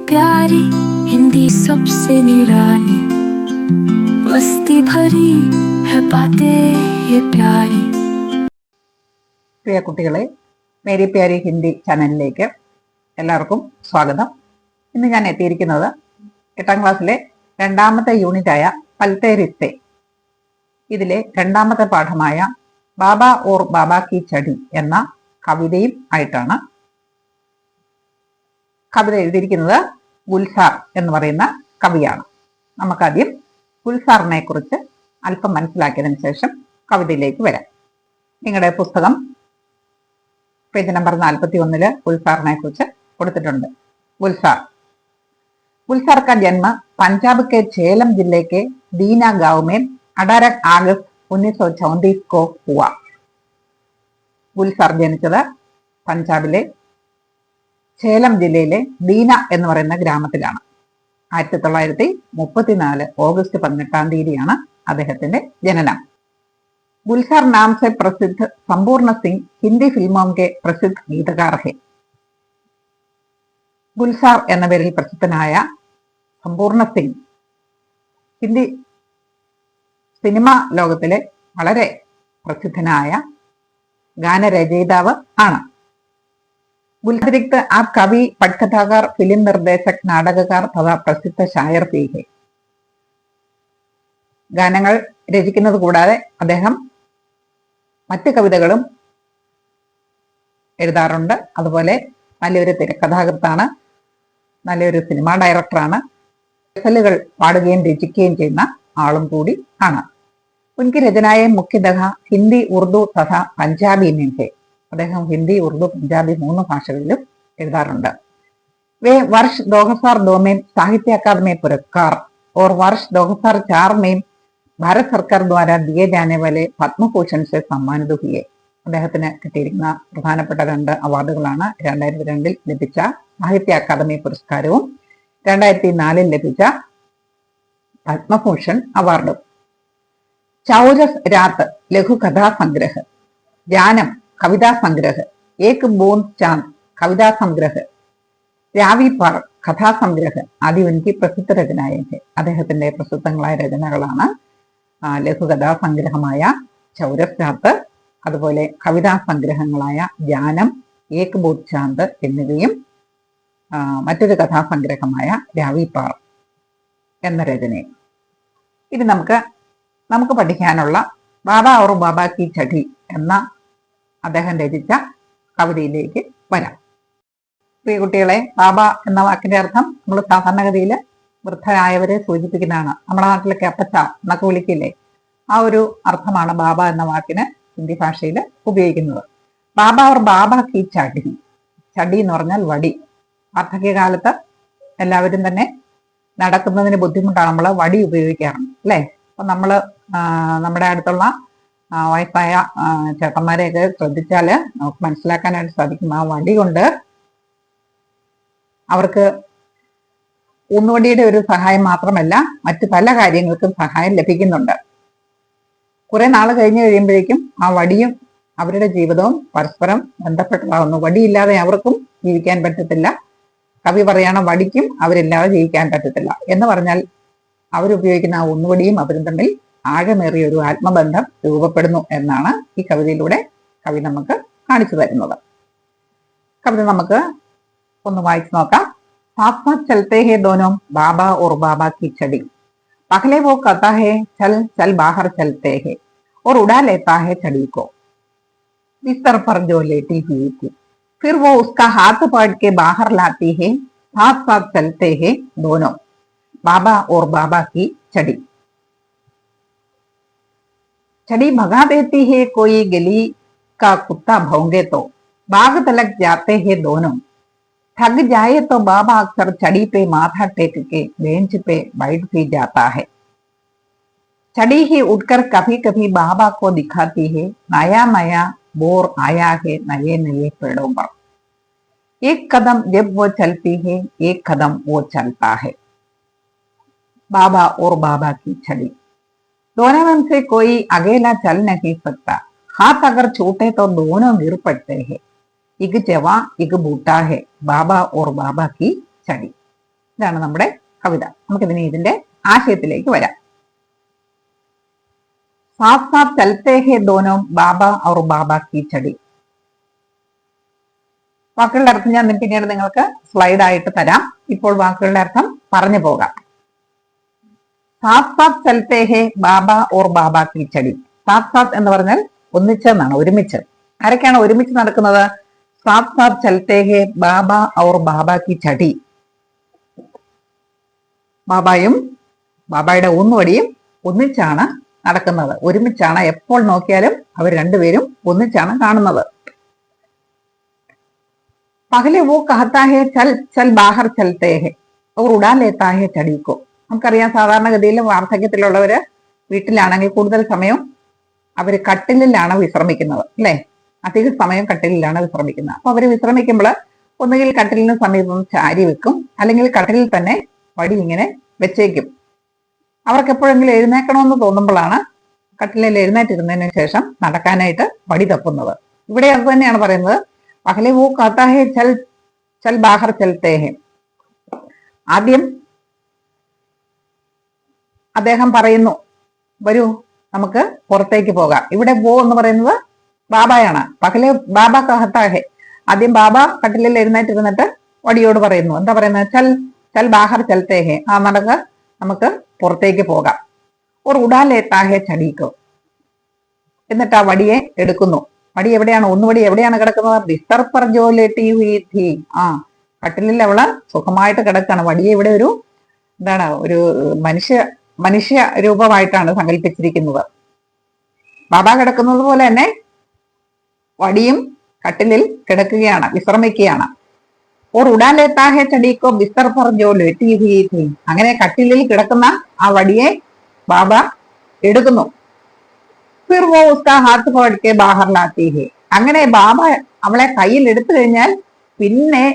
प्यारी हिंदी सबसे निराली, मस्ती भरी है बातें ये प्यारी. പ്രിയ കുട്ടികളെ, മേരി പ്യാരി ഹിന്ദി ചാനലിലേക്ക് എല്ലാവർക്കും സ്വാഗതം. ഇന്ന് ഞാൻ എത്തിയിരിക്കുന്നത് 8ാം ക്ലാസ്സിലെ രണ്ടാമത്തെ യൂണിറ്റായ പൽത്തെ റിശ്തെ ഇതിലെ രണ്ടാമത്തെ പാഠമായ ബാബ ഓർ ബാബ കി ചടി എന്ന കവിതയും ആയിട്ടാണ്. കവിത എഴുതിയിരിക്കുന്നത് ഗുൽസാർ എന്ന് പറയുന്ന കവിയാണ്. നമുക്കാദ്യം ഗുൽസാറിനെ കുറിച്ച് അല്പം മനസ്സിലാക്കിയതിനു ശേഷം കവിതയിലേക്ക് വരാം. നിങ്ങളുടെ പുസ്തകം പേജ് നമ്പർ 41 ഗുൽസാറിനെ കുറിച്ച് കൊടുത്തിട്ടുണ്ട്. गुलजार का जन्म पंजाब के झेलम जिले के दीना गांव में 18 अगस्त 1934 को हुआ. ഗുൽസാർ ജനിച്ചത് പഞ്ചാബിലെ ഝേലം ജില്ലയിലെ ദീന എന്ന് പറയുന്ന ഗ്രാമത്തിലാണ്. 1934 ഓഗസ്റ്റ് 18 തീയതിയാണ് അദ്ദേഹത്തിന്റെ ജനനം. गुलजार नाम से प्रसिद्ध संपूर्ण सिंह हिंदी फिल्मों के प्रसिद्ध गीतकार है. ഗുൽസാർ എന്ന പേരിൽ പ്രസിദ്ധനായ സമ്പൂർണ്ണ സിംഗ് ഹിന്ദി സിനിമ ലോകത്തിലെ വളരെ പ്രസിദ്ധനായ ഗാനരചയിതാവ് ആണ്. गुलजार आप कवि, पटकथाकार, फिल्म निर्देशक, नाटककार तथा प्रसिദ്ധ शायर भी है. ഗാനങ്ങൾ രചിക്കുന്നത് കൂടാതെ അദ്ദേഹം മറ്റ് കവിതകളും എഴുതാറുണ്ട്. അതുപോലെ നല്ലൊരു തിരക്കഥാകൃത്താണ്, നല്ലൊരു സിനിമാ ഡയറക്ടറാണ്. ഗസലുകൾ പാടുകയും രചിക്കുകയും ചെയ്യുന്ന ആളും കൂടി ആണ്. ഉनकी രചനായെ മുഖ്യതः ഹിന്ദി, ഉറുദു തഥാ പഞ്ചാബി में है. അദ്ദേഹം ഹിന്ദി, ഉറുദു, പഞ്ചാബി 3 ഭാഷകളിലും എഴുതാറുണ്ട്. वे वर्ष 2002 में साहित्य अकादमी पुरस्कार और वर्ष 2004 में भारत सरकार द्वारा दिए जाने वाले പത്മഭൂഷൺ से सम्मानित हुए. അദ്ദേഹത്തിന് കിട്ടിയിരിക്കുന്ന പ്രധാനപ്പെട്ട 2 അവാർഡുകളാണ് 2002 ലഭിച്ച സാഹിത്യ അക്കാദമി പുരസ്കാരവും 2004 ലഭിച്ച പത്മഭൂഷൺ അവാർഡും. ചൗരസ് രാത്ത് ലഘുകഥാ സംഗ്രഹ, ജാനം കവിതാ സംഗ്രഹ, ഏക് ബൂന്ദ് ചാന്ദ് കവിതാ സംഗ്രഹ, രാവി പാർ കഥാ സംഗ്രഹ ആദി ഉनकी പ്രസിദ്ധ രചനയെ. അദ്ദേഹത്തിന്റെ പ്രസിദ്ധങ്ങളായ രചനകളാണ് ലഘുകഥാ സംഗ്രഹമായ ചൗരസ് രാത്ത്, അതുപോലെ കവിതാ സംഗ്രഹങ്ങളായ ജാനം, ഏക് ബൂന്ദ് ചാന്ദ് എന്നിവയും മറ്റൊരു കഥാസംഗ്രഹമായ രാവി പാർ എന്ന രചനയും. ഇത് നമുക്ക് പഠിക്കാനുള്ള ബാബ ഓർ ബാബ കി ചടി എന്ന അദ്ദേഹം രചിച്ച കവിതയിലേക്ക് വരാം. പ്രിയ കുട്ടികളെ, ബാബ എന്ന വാക്കിന്റെ അർത്ഥം നമ്മൾ സാധാരണഗതിയിൽ വൃദ്ധരായവരെ സൂചിപ്പിക്കുന്നതാണ്. നമ്മുടെ നാട്ടിലൊക്കെ അപ്പച്ച എന്നൊക്കെ വിളിക്കില്ലേ, ആ ഒരു അർത്ഥമാണ് ബാബ എന്ന വാക്കിന് ഹിന്ദി ഭാഷയിൽ ഉപയോഗിക്കുന്നത്. ബാബ ഓർ ബാബ കി ചടി, ചടി എന്ന് പറഞ്ഞാൽ വടി. വാർദ്ധക്യകാലത്ത് എല്ലാവരും തന്നെ നടക്കുന്നതിന് ബുദ്ധിമുട്ടാണ്, നമ്മൾ വടി ഉപയോഗിക്കാറുണ്ട് അല്ലേ. അപ്പൊ നമ്മൾ നമ്മുടെ അടുത്തുള്ള വയസ്സായ ചേട്ടന്മാരെയൊക്കെ ശ്രദ്ധിച്ചാല് നമുക്ക് മനസ്സിലാക്കാനായിട്ട് സാധിക്കും. ആ വടി കൊണ്ട് അവർക്ക് ഊന്നുവടിയുടെ ഒരു സഹായം മാത്രമല്ല, മറ്റു പല കാര്യങ്ങൾക്കും സഹായം ലഭിക്കുന്നുണ്ട്. കുറെ നാൾ കഴിഞ്ഞു കഴിയുമ്പോഴേക്കും ആ വടിയും അവരുടെ ജീവിതവും പരസ്പരം ബന്ധപ്പെട്ടതാവുന്നു. വടിയില്ലാതെ അവർക്കും ജീവിക്കാൻ പറ്റത്തില്ല. കവി പറയണം, വടിക്കും അവരില്ലാതെ ജീവിക്കാൻ പറ്റത്തില്ല എന്ന് പറഞ്ഞാൽ അവരുപയോഗിക്കുന്ന ആ ഊന്നുവടിയും അവരും തമ്മിൽ ആഴമേറിയ ഒരു ആത്മബന്ധം രൂപപ്പെടുന്നു എന്നാണ് ഈ കവിതയിലൂടെ കവി നമുക്ക് കാണിച്ചു തരുന്നത്. കവിത നമുക്ക് ഒന്ന് വായിച്ചു നോക്കാം. साथ साथ चलते हैं दोनों बाबा और बाबा की छड़ी, पहले वो कहता है चल चल बाहर चलते हैं और उड़ा लेता है छड़ी को बिस्तर पर जो लेटी हुई थी, फिर वो उसका हाथ पकड़ के बाहर लाती है. साथ साथ चलते हैं दोनों बाबा और बाबा की छड़ी, छड़ी भगा देती है कोई गली का कुत्ता भौंके तो बाग तलक जाते हैं दोनों. थक जाए तो बाबा अक्सर छड़ी पे माथा टेक के बेंच पे बैठ भी जाता है. छड़ी ही उठकर कभी कभी बाबा को दिखाती है नया नया बोर आया है नए नए पेड़ों पर. एक कदम जब वो चलती है एक कदम वो चलता है. बाबा और बाबा की छड़ी, दोनों में से कोई अकेला चल नहीं सकता. हाथ अगर छूटे तो दोनों गिर पड़ते हैं. एक जवा एक बूटा है बाबा और बाबा की छड़ी. ഇതാണ് നമ്മുടെ കവിത. നമുക്കിതിന് ഇതിന്റെ ആശയത്തിലേക്ക് വരാം. साथ साथ चलते हैं दोनों ബാബ और ബാബ की छड़ी. വാക്കുകളുടെ അർത്ഥം ഞാൻ പിന്നീട് നിങ്ങൾക്ക് സ്ലൈഡ് ആയിട്ട് തരാം. ഇപ്പോൾ വാക്കുകളുടെ അർത്ഥം പറഞ്ഞു പോകാം. സാത്ത് സാത്ത് ചലത്തെ ഹേ ബാബ ഓർ ബാബ കി ചടി. സാത്ത് സാത്ത് എന്ന് പറഞ്ഞാൽ ഒന്നിച്ചെന്നാണ്, ഒരുമിച്ച്. ആരൊക്കെയാണ് ഒരുമിച്ച് നടക്കുന്നത്? സാത്ത് സാത്ത് ചലത്തെ ഹേ ബാബ ഓർ ബാബ കി ചടി. ബാബായും ബാബയുടെ ഊന്നുവടിയും ഒന്നിച്ചാണ് നടക്കുന്നത്, ഒരുമിച്ചാണ്. എപ്പോൾ നോക്കിയാലും അവർ രണ്ടുപേരും ഒന്നിച്ചാണ് കാണുന്നത്. പകലെ വോ കഹത്താ ഹേ ചൽ ചൽ ബാഹർ ചലത്തെ ഹേ ഓർ ഉടാ ലേത്താ ഹേ ചടിക്കോ. നമുക്കറിയാം, സാധാരണഗതിയിൽ വാർദ്ധക്യത്തിലുള്ളവര് വീട്ടിലാണെങ്കിൽ കൂടുതൽ സമയം അവര് കട്ടിലിലാണ് വിശ്രമിക്കുന്നത്, അല്ലെ? അധിക സമയം കട്ടിലിലാണ് വിശ്രമിക്കുന്നത്. അപ്പൊ അവര് വിശ്രമിക്കുമ്പോൾ ഒന്നുകിൽ കട്ടിലിന് സമീപം ചാരി വെക്കും, അല്ലെങ്കിൽ കട്ടിലിൽ തന്നെ വടി ഇങ്ങനെ വെച്ചേക്കും. അവർക്ക് എപ്പോഴെങ്കിലും എഴുന്നേക്കണമെന്ന് തോന്നുമ്പോഴാണ് കട്ടിലിൽ എഴുന്നേറ്റിരുന്നതിന് ശേഷം നടക്കാനായിട്ട് വടി തപ്പുന്നത്. ഇവിടെ അത് തന്നെയാണ് പറയുന്നത്. പകലെ വോ കാത്താ ഹേ ചൽ ചൽ ബാഹർ ചലത്തെ ഹേ. ആദ്യം അദ്ദേഹം പറയുന്നു, വരൂ നമുക്ക് പുറത്തേക്ക് പോകാം. ഇവിടെ വോ എന്ന് പറയുന്നത് ബാബയാണ്. പകലെ ബാബ കഹത്താ ഹേ. ആദ്യം ബാബ കട്ടിലിൽ എഴുന്നേറ്റിരുന്നിട്ട് വടിയോട് പറയുന്നു, എന്താ പറയുന്നത്? ചൽ ചൽ ബാഹർ ചലത്തെ ഹേ. ആ നടക്ക്, നമുക്ക് പുറത്തേക്ക് പോകാം. ഒരു ഉടാലേത്താഹെ ചടീക്കോ. എന്നിട്ട് ആ വടിയെ എടുക്കുന്നു. വടി എവിടെയാണ്? ഒന്നുവടി എവിടെയാണ് കിടക്കുന്നത്? ബിസ്തർ പർ ജോ ലേട്ടി ഹുയി ഥി. ആ കട്ടിലിൽ അവള് സുഖമായിട്ട് കിടക്കാണ്. വടിയെ ഇവിടെ ഒരു എന്താണ്, ഒരു മനുഷ്യ രൂപമായിട്ടാണ് സങ്കല്പിച്ചിരിക്കുന്നത്. ബാബ കിടക്കുന്നത് പോലെ തന്നെ വടിയും കട്ടിലിൽ കിടക്കുകയാണ്, വിശ്രമിക്കുകയാണ്. ഓർ ഉടാൻ ലേത്താ ഹേ ചടീക്കോ ബിസ്തർ പർ ജോ ലേട്ടി ഹുയി ഥി. അങ്ങനെ കട്ടിലിൽ കിടക്കുന്ന ആ വടിയെ ബാബ എടുക്കുന്നു. ഫിർ വോ ഉസ്കാ ഹാത്ത് പകട് കെ ബാഹർ ലാത്തി ഹേ. അങ്ങനെ ബാബ അവളെ കയ്യിൽ എടുത്തു കഴിഞ്ഞാൽ പിന്നെ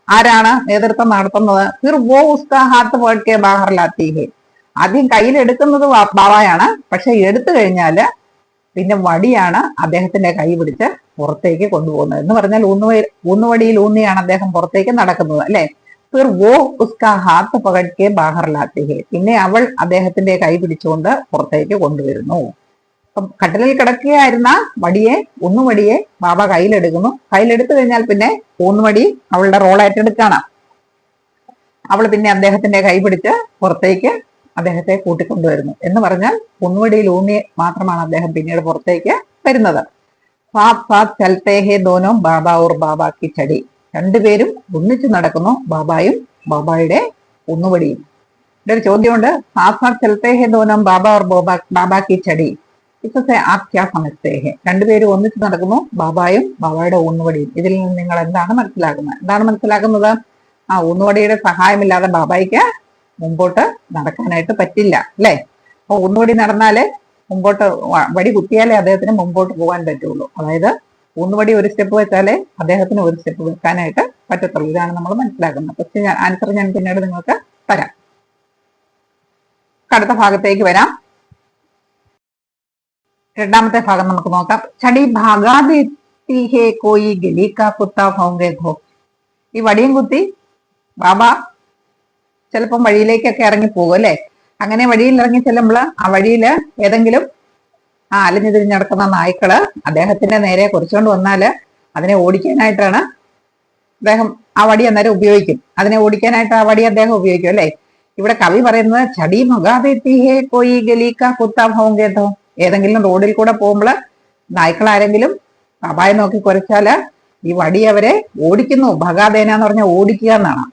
ആരാണ് നേതൃത്വം നടത്തുന്നത്? ഫിർ വോ ഉസ്കാ ഹാത്ത് പകട് കെ ബാഹർ ലാത്തി ഹേ. ആദ്യം കയ്യിൽ എടുക്കുന്നത് ബാബയാണ്, പക്ഷെ എടുത്തു കഴിഞ്ഞാല് പിന്നെ വടിയാണ് അദ്ദേഹത്തിന്റെ കൈ പിടിച്ച് പുറത്തേക്ക് കൊണ്ടുപോകുന്നത്. എന്ന് പറഞ്ഞാൽ ഊന്നുവടിയിൽ ഊന്നിയാണ് അദ്ദേഹം പുറത്തേക്ക് നടക്കുന്നത്, അല്ലെ? ഫിർ വോ ഉസ്കാ ഹാത്ത് പകട് കെ ബാഹർ ലാത്തി ഹേ. പിന്നെ അവൾ അദ്ദേഹത്തിന്റെ കൈ പിടിച്ചുകൊണ്ട് പുറത്തേക്ക് കൊണ്ടുവരുന്നു. അപ്പം കട്ടിലിൽ കിടക്കുകയായിരുന്ന ഊന്നുവടിയെ ബാബ കയ്യിലെടുക്കുന്നു. കയ്യിലെടുത്തു കഴിഞ്ഞാൽ പിന്നെ ഊന്നുവടി അവളുടെ റോൾ ഏറ്റെടുക്കാണ്. അവൾ പിന്നെ അദ്ദേഹത്തിന്റെ കൈ പിടിച്ച് പുറത്തേക്ക് അദ്ദേഹത്തെ കൂട്ടിക്കൊണ്ടുവരുന്നു. എന്ന് പറഞ്ഞാൽ ഊന്നുവടിയിൽ ഊന്നി മാത്രമാണ് അദ്ദേഹം പിന്നീട് പുറത്തേക്ക് വരുന്നത്. സാത്ത് സാത്ത് ചലത്തെ ഹേ ദോനോ ബാബ ഓർ ബാബ കി ചടി. രണ്ടുപേരും ഒന്നിച്ചു നടക്കുന്നു, ബാബായും ബാബയുടെ ഊന്നുവടിയും. ഇവിടെ ഒരു ചോദ്യമുണ്ട്. സാത്ത് സാത്ത് ചലത്തെ ഹേ ദോനോ ബാബ ഓർ ബാബ കി ചടി. ഇസസെ ആപ് ക്യാ സമജ്തേ ഹേ. രണ്ടുപേരും ഒന്നിച്ചു നടക്കുന്നു, ബാബായും ബാബയുടെ ഊന്നുവടിയും. ഇതിൽ നിന്ന് നിങ്ങൾ എന്താണ് മനസ്സിലാക്കുന്നത്? ആ ഊന്നുവടിയുടെ സഹായമില്ലാതെ ബാബായിക്ക് മുമ്പോട്ട് നടക്കാനായിട്ട് പറ്റില്ല, അല്ലെ? അപ്പൊ ഊന്നുവടി നടന്നാലേ മുമ്പോട്ട്, വടി കുത്തിയാലേ അദ്ദേഹത്തിന് മുമ്പോട്ട് പോകാൻ പറ്റുള്ളൂ. അതായത് ഊന്നുവടി ഒരു സ്റ്റെപ്പ് വെച്ചാലേ അദ്ദേഹത്തിന് ഒരു സ്റ്റെപ്പ് വെക്കാനായിട്ട് പറ്റത്തുള്ളൂ. ഇതാണ് നമ്മൾ മനസ്സിലാക്കുന്നത്. ക്വസ്റ്റ്യൻ ആൻസർ ഞാൻ പിന്നീട് നിങ്ങൾക്ക് തരാം. അടുത്ത ഭാഗത്തേക്ക് വരാം. രണ്ടാമത്തെ ഭാഗം നമുക്ക് നോക്കാം. ചടി ഭാഗാതെ ഹേ കോയി ഗലി കാ കുത്താ ഭൗങ്കേ ധോ. ഈ വടിയും കുത്തി ബാബ ചിലപ്പം വഴിയിലേക്കൊക്കെ ഇറങ്ങി പോകും, അല്ലെ? അങ്ങനെ വഴിയിൽ ഇറങ്ങി ചെല്ലുമ്പോൾ ആ വഴിയില് ഏതെങ്കിലും അലഞ്ഞു തിരിഞ്ഞ് നടക്കുന്ന നായ്ക്കള് അദ്ദേഹത്തിന്റെ നേരെ കുറിച്ചുകൊണ്ട് വന്നാല് അതിനെ ഓടിക്കാനായിട്ടാണ് അദ്ദേഹം ആ വടി അന്നേരം ഉപയോഗിക്കും. അതിനെ ഓടിക്കാനായിട്ട് ആ വടി അദ്ദേഹം ഉപയോഗിക്കും, അല്ലെ? ഇവിടെ കവി പറയുന്നത് ചടി മുഖാതെത്തിഹേ കോയി ഗലീക്ക കുത്താ ഭൗങ്കേതോ. ഏതെങ്കിലും റോഡിൽ കൂടെ പോകുമ്പോൾ നായ്ക്കൾ ആരെങ്കിലും ബാബായെ നോക്കി കുരച്ചാല് ഈ വടി അവരെ ഓടിക്കുന്നു. ഭഗാദേന എന്ന് പറഞ്ഞാൽ ഓടിക്കുക എന്നാണ്.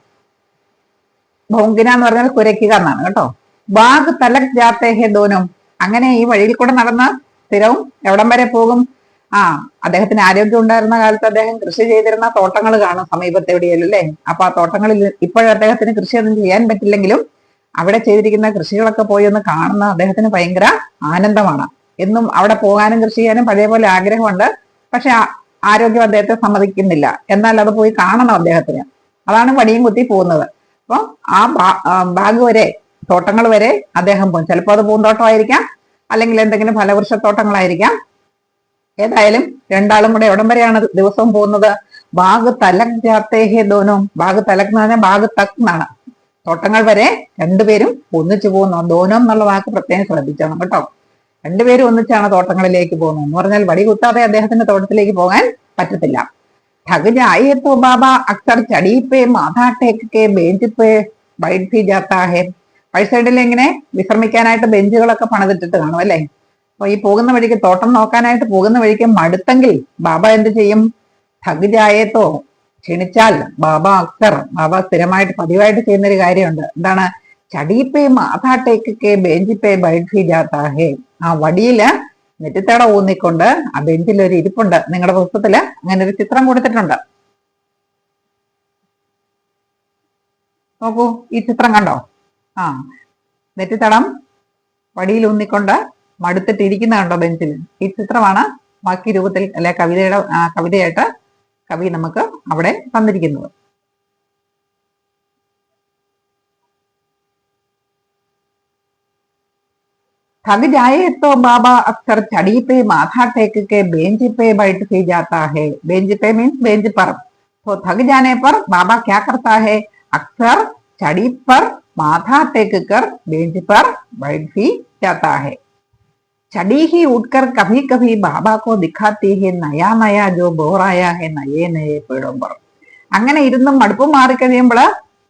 ഭൗങ്കിന എന്ന് പറഞ്ഞാൽ കുരയ്ക്കുക എന്നാണ് കേട്ടോ. ബാഗ് തലക് ജാത്തേ ഹേ ദോനും. അങ്ങനെ ഈ വഴിയിൽ കൂടെ നടന്ന സ്ഥിരവും എവിടം വരെ പോകും? അദ്ദേഹത്തിന് ആരോഗ്യം ഉണ്ടായിരുന്ന കാലത്ത് അദ്ദേഹം കൃഷി ചെയ്തിരുന്ന തോട്ടങ്ങൾ കാണും സമീപത്ത് എവിടെയല്ലോ, അല്ലെ? അപ്പൊ ആ തോട്ടങ്ങളിൽ ഇപ്പോഴും അദ്ദേഹത്തിന് കൃഷിയൊന്നും ചെയ്യാൻ പറ്റില്ലെങ്കിലും അവിടെ ചെയ്തിരിക്കുന്ന കൃഷികളൊക്കെ പോയി ഒന്ന് കാണുന്ന അദ്ദേഹത്തിന് ഭയങ്കര ആനന്ദമാണ്. എന്നും അവിടെ പോകാനും കൃഷി ചെയ്യാനും പഴയ പോലെ ആഗ്രഹമുണ്ട്. പക്ഷെ ആരോഗ്യം അദ്ദേഹത്തെ സമ്മതിക്കുന്നില്ല. എന്നാൽ അത് പോയി കാണണം അദ്ദേഹത്തിന്. അതാണ് വടിയും കുത്തി പോകുന്നത്. അപ്പൊ ആ ബാഗ് വരെ, തോട്ടങ്ങൾ വരെ അദ്ദേഹം പോകും. ചിലപ്പോൾ അത് പൂന്തോട്ടമായിരിക്കാം, അല്ലെങ്കിൽ എന്തെങ്കിലും ഫലവൃക്ഷത്തോട്ടങ്ങളായിരിക്കാം. ഏതായാലും രണ്ടാളും കൂടെ എവിടം വരെയാണ് ദിവസവും പോകുന്നത്? ബാഗ് തലക് ജാത്തേ ഹെ ദോനോ. ബാഗ് തലക് എന്ന് പറഞ്ഞാൽ ബാഗ് തക് എന്നാണ്. തോട്ടങ്ങൾ വരെ രണ്ടുപേരും ഒന്നിച്ചു പോകുന്നു. ദോനം എന്നുള്ള വാക്ക് പ്രത്യേകം ശ്രദ്ധിച്ചോണം കേട്ടോ. രണ്ടുപേരും ഒന്നിച്ചാണ് തോട്ടങ്ങളിലേക്ക് പോകുന്നത് എന്ന് പറഞ്ഞാൽ വടി കുത്താതെ അദ്ദേഹത്തിന്റെ തോട്ടത്തിലേക്ക് പോകാൻ പറ്റത്തില്ല. ठग जाए तो बाबा अक्सर चढ़ी पे माथा टेक के बेंच पे बैठ भी जाता है. വഴി സൈഡിൽ ഇങ്ങനെ വിശ്രമിക്കാനായിട്ട് ബെഞ്ചുകളൊക്കെ പണിതിട്ടിട്ട് കാണും അല്ലെ. അപ്പൊ ഈ പോകുന്ന വഴിക്ക് തോട്ടം നോക്കാനായിട്ട് പോകുന്ന വഴിക്ക് മടുത്തെങ്കിൽ ബാബ എന്ത് ചെയ്യും? ठग जाए तो, ക്ഷണിച്ചാൽ ബാബ അക്സർ, ബാബ സ്ഥിരമായിട്ട് പതിവായിട്ട് ചെയ്യുന്ന ഒരു കാര്യമുണ്ട്. എന്താണ്? ചടി പേ മാഥാ ടെക് കെ ബെഞ്ച് പേ ബൈഠ് ഭി ജാത്താ ഹെ. ആ വടിയില് നെറ്റിത്തട ഊന്നിക്കൊണ്ട് ആ ബെഞ്ചിൽ ഒരു ഇരിപ്പുണ്ട്. നിങ്ങളുടെ പുസ്തകത്തില് അങ്ങനെ ഒരു ചിത്രം കൊടുത്തിട്ടുണ്ട്. നോക്കൂ, ഈ ചിത്രം കണ്ടോ? ആ, നെറ്റിത്തടം വടിയിൽ ഊന്നിക്കൊണ്ട് മടുത്തിട്ട് ഇരിക്കുന്ന കണ്ടോ ബെഞ്ചിൽ? ഈ ചിത്രമാണ് ബാക്കി രൂപത്തിൽ അല്ലെ കവിതയായിട്ട് കവി നമുക്ക് അവിടെ തന്നിരിക്കുന്നത്. थक जाए तो बाबा अक्सर चढ़ी पे माथा टेक के बेंच पे बैठ भी जाता है. बेंच पे मीन्स बेंच पर. तो थक जाने पर बाबा क्या करता है? अक्सर चढ़ी पर माथा टेक कर बेंच पर बैठ भी जाता है. चढ़ी ही उठकर कभी कभी बाबा को दिखाती है नया नया जो बोर आया है नए नए पेड़ों पर. അങ്ങനെ ഇരുന്നും മടുപ്പ് മാറിക്കഴിയുമ്പോൾ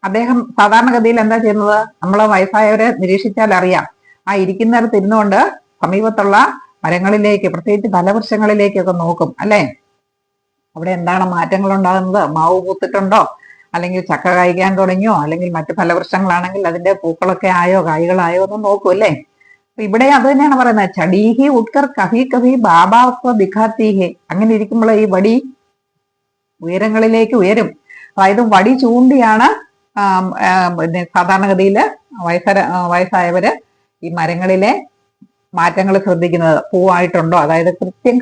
അദ്ദേഹം സാധാരണഗതിയിൽ എന്താ ചെയ്യുന്നത്? നമ്മളെ വയസ്സായവരെ നിരീക്ഷിച്ചാൽ അറിയാം. ആ ഇരിക്കുന്നിടത്ത് ഇരുന്നുകൊണ്ട് സമീപത്തുള്ള മരങ്ങളിലേക്ക്, പ്രത്യേകിച്ച് ഫലവൃക്ഷങ്ങളിലേക്കൊക്കെ നോക്കും അല്ലെ. അവിടെ എന്താണ് മാറ്റങ്ങൾ ഉണ്ടാകുന്നത്? മാവ് പൂത്തിട്ടുണ്ടോ, അല്ലെങ്കിൽ ചക്ക കായ്ക്കാൻ തുടങ്ങിയോ, അല്ലെങ്കിൽ മറ്റു ഫലവൃക്ഷങ്ങളാണെങ്കിൽ അതിന്റെ പൂക്കളൊക്കെ ആയോ കായ്കളായോ എന്ന് നോക്കും അല്ലെ. അപ്പൊ ഇവിടെ അത് തന്നെയാണ് പറയുന്നത്. ചടീഹി ഉട്കർ കഭി കഭി ബാബാക്കോ ദിഖാത്തീഹെ. അങ്ങനെ ഇരിക്കുമ്പോൾ ഈ വടി ഉയരങ്ങളിലേക്ക് ഉയരും. അതായത് വടി ചൂണ്ടിയാണ് സാധാരണഗതിയില് വയസ്സായവര് ഈ മരങ്ങളിലെ മാറ്റങ്ങൾ ശ്രദ്ധിക്കുന്നത്. പൂവായിട്ടുണ്ടോ, അതായത് കൃത്യം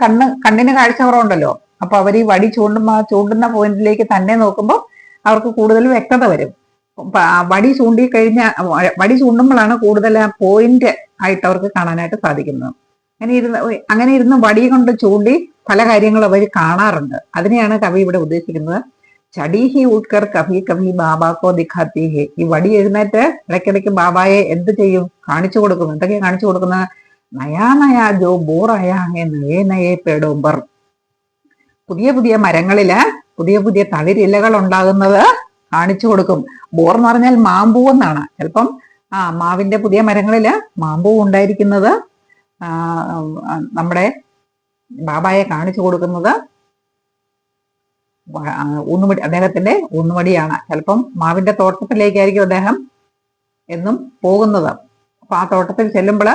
കണ്ണിന് കാഴ്ച കുറവുണ്ടല്ലോ. അപ്പൊ അവർ ഈ വടി ചൂണ്ടുന്ന പോയിന്റിലേക്ക് തന്നെ നോക്കുമ്പോൾ അവർക്ക് കൂടുതൽ വ്യക്തത വരും. വടി ചൂണ്ടുമ്പോഴാണ് കൂടുതൽ ആ പോയിന്റ് ആയിട്ട് അവർക്ക് കാണാനായിട്ട് സാധിക്കുന്നത്. അങ്ങനെ ഇരുന്ന് വടി കൊണ്ട് ചൂണ്ടി പല കാര്യങ്ങളും അവർ കാണാറുണ്ട്. അതിനെയാണ് കവി ഇവിടെ ഉദ്ദേശിക്കുന്നത്. ചടീഹി ഉട്കർ കഭി കഭി ബാബാക്കോ ദിഖാത്തി ഹെ. ഈ വടി എഴുന്നേറ്റ് ഇടയ്ക്കിടയ്ക്ക് ബാബായെ എന്ത് ചെയ്യും? കാണിച്ചു കൊടുക്കും. എന്തൊക്കെയാ കാണിച്ചു കൊടുക്കുന്നത്? നയാ നയാ ജോ ബോർ ആയാ ഹെ നയേ നയേ പേടോമ്പർ. പുതിയ പുതിയ മരങ്ങളില് പുതിയ പുതിയ തളിരിലകൾ ഉണ്ടാകുന്നത് കാണിച്ചു കൊടുക്കും. ബോർ എന്ന് പറഞ്ഞാൽ മാമ്പൂ എന്നാണ്. ചിലപ്പം മാവിന്റെ പുതിയ മരങ്ങളില് മാമ്പൂ ഉണ്ടായിരിക്കുന്നത് നമ്മുടെ ബാബായെ കാണിച്ചു കൊടുക്കുന്നത് അദ്ദേഹത്തിന്റെ ഊന്നുവടിയാണ്. ചിലപ്പം മാവിന്റെ തോട്ടത്തിലേക്കായിരിക്കും അദ്ദേഹം എന്നും പോകുന്നത്. അപ്പൊ ആ തോട്ടത്തിൽ ചെല്ലുമ്പോൾ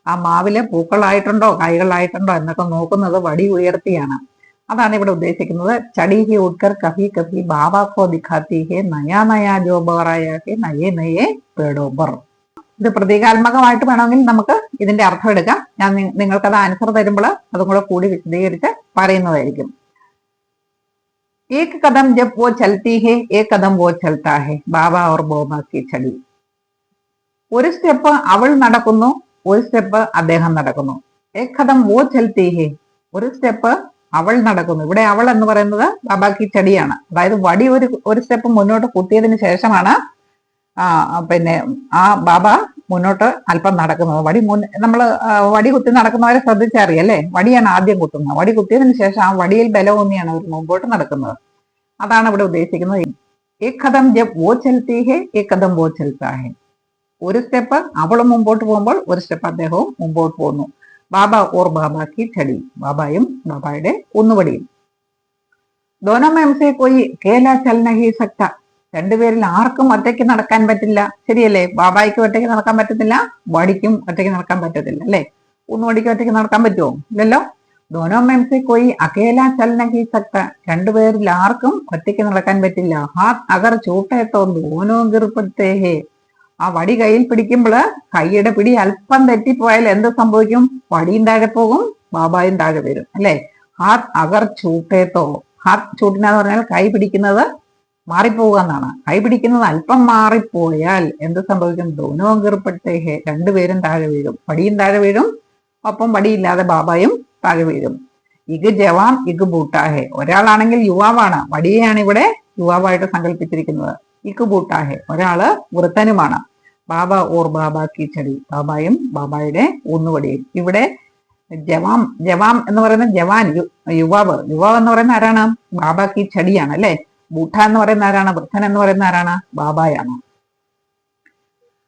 ആ മാവില് പൂക്കളായിട്ടുണ്ടോ കായ്കളായിട്ടുണ്ടോ എന്നൊക്കെ നോക്കുന്നത് വടി ഉയർത്തിയാണ്. അതാണ് ഇവിടെ ഉദ്ദേശിക്കുന്നത്. ചടീഹി ഉട്കർ കഭി കഭി ബാബാക്കോ ദിഖാത്തി ഹെ നയാ നയാ ജോ ബോറായാ ഹെ നയേ നയേ പേടോബർ. ഇത് പ്രതീകാത്മകമായിട്ട് വേണമെങ്കിൽ നമുക്ക് ഇതിന്റെ അർത്ഥം എടുക്കാം. ഞാൻ നിങ്ങൾക്കത് ആൻസർ തരുമ്പോൾ അതും കൂടെ കൂടി വിശദീകരിച്ച് പറയുന്നതായിരിക്കും. एक कदम जब वो चलती है एक कदम वो चलता है ബാബാ और ബോബ की छड़ी. ഒരു സ്റ്റെപ്പ് അവൾ നടക്കുന്നു, ഒരു സ്റ്റെപ്പ് അദ്ദേഹം നടക്കുന്നു. एक कदम वो चलती है, ഒരു സ്റ്റെപ്പ് അവൾ നടക്കുന്നു. ഇവിടെ അവൾ എന്ന് പറയുന്നത് ബാബാക്കി ചടിയാണ്. അതായത് വടി ഒരു സ്റ്റെപ്പ് മുന്നോട്ട് കുത്തിയതിന് ശേഷമാണ് പിന്നെ ആ ബാബ മുന്നോട്ട് അല്പം നടക്കുന്നത്. നമ്മൾ വടി കുത്തി നടക്കുന്നവരെ ശ്രദ്ധിച്ചറിയല്ലേ. വടിയാണ് ആദ്യം കുത്തുന്നത്. വടി കുത്തിയതിന് ശേഷം ആ വടിയിൽ ബലമൂന്നിയാണ് അവർ മുമ്പോട്ട് നടക്കുന്നത്. അതാണ് ഇവിടെ ഉദ്ദേശിക്കുന്നത്. ഏക് ഖദം ജബ് വോ ചൽത്തി ഹെ ഏക് ഖദം വോ ചൽത്താ ഹെ. ഒരു സ്റ്റെപ്പ് അവളും മുമ്പോട്ട് പോകുമ്പോൾ ഒരു സ്റ്റെപ്പ് അദ്ദേഹവും മുമ്പോട്ട് പോകുന്നു. ബാബ ഓർ ബാബാക്കി ചടി, ബാബായും ബാബായുടെ ഒന്നുവടിയും. ദോനോ മേം സെ കോയി അകേലാ ചൽ നഹീ സക്ത. രണ്ടുപേരിൽ ആർക്കും ഒറ്റയ്ക്ക് നടക്കാൻ പറ്റില്ല. ശരിയല്ലേ? ബാബായ്ക്ക് ഒറ്റയ്ക്ക് നടക്കാൻ പറ്റത്തില്ല, വടിക്കും ഒറ്റയ്ക്ക് നടക്കാൻ പറ്റത്തില്ല അല്ലെ. ഒന്നുവടിക്ക് ഒറ്റയ്ക്ക് നടക്കാൻ പറ്റുമോ? ഇല്ലല്ലോ. ദോനോ മേം സെ കോയി അകേലാ ചൽ നഹീ സക്ത. രണ്ടുപേരിൽ ആർക്കും ഒറ്റയ്ക്ക് നടക്കാൻ പറ്റില്ല. ഹാത്ത് അഗർ ചൂട്ടേത്തോ ദോനോ ഗിർപത്തെ ഹേ. ആ വടി കയ്യിൽ പിടിക്കുമ്പോൾ കൈയുടെ പിടി അല്പം തെറ്റിപ്പോയാൽ എന്ത് സംഭവിക്കും? വടിയും താഴെ പോകും, ബാബായും താഴെ വരും അല്ലെ. ഹാത്ത് അഗർ ചൂട്ടേത്തോ. ഹാത്ത് ചൂട്ടിനെന്ന് പറഞ്ഞാൽ കൈ പിടിക്കുന്നത് മാറിപ്പോവുക എന്നാണ്. കൈ പിടിക്കുന്നത് അല്പം മാറിപ്പോയാൽ എന്ത് സംഭവിക്കും? ദോനോ ഗിർപത്തെ ഹേ. രണ്ടുപേരും താഴെ വീഴും, വടിയും താഴെ വീഴും, ഒപ്പം വടിയില്ലാതെ ബാബായും താഴെ വീഴും. ഇഗ് ജവാൻ ഇഗ് ബൂട്ടാഹെ. ഒരാളാണെങ്കിൽ യുവാവാണ്, വടിയെയാണ് ഇവിടെ യുവാവായിട്ട് സങ്കല്പിച്ചിരിക്കുന്നത്. ഇഗ് ബൂട്ടാഹെ, ഒരാള് വൃദ്ധനുമാണ്. ബാബ ഓർ ബാബ കി ചടി, ബാബായും ബാബായുടെ ഊന്നുവടിയും. ഇവിടെ ജവാം ജവാം എന്ന് പറയുന്ന ജവാൻ, യുവാവ്. യുവാവ് എന്ന് പറയുന്ന ആരാണ്? ബാബ കി ചടിയാണ് അല്ലെ. ബൂട്ട എന്ന് പറയുന്ന ആരാണ്? വൃദ്ധൻ എന്ന് പറയുന്ന ആരാണ്? ബാബായാണ്.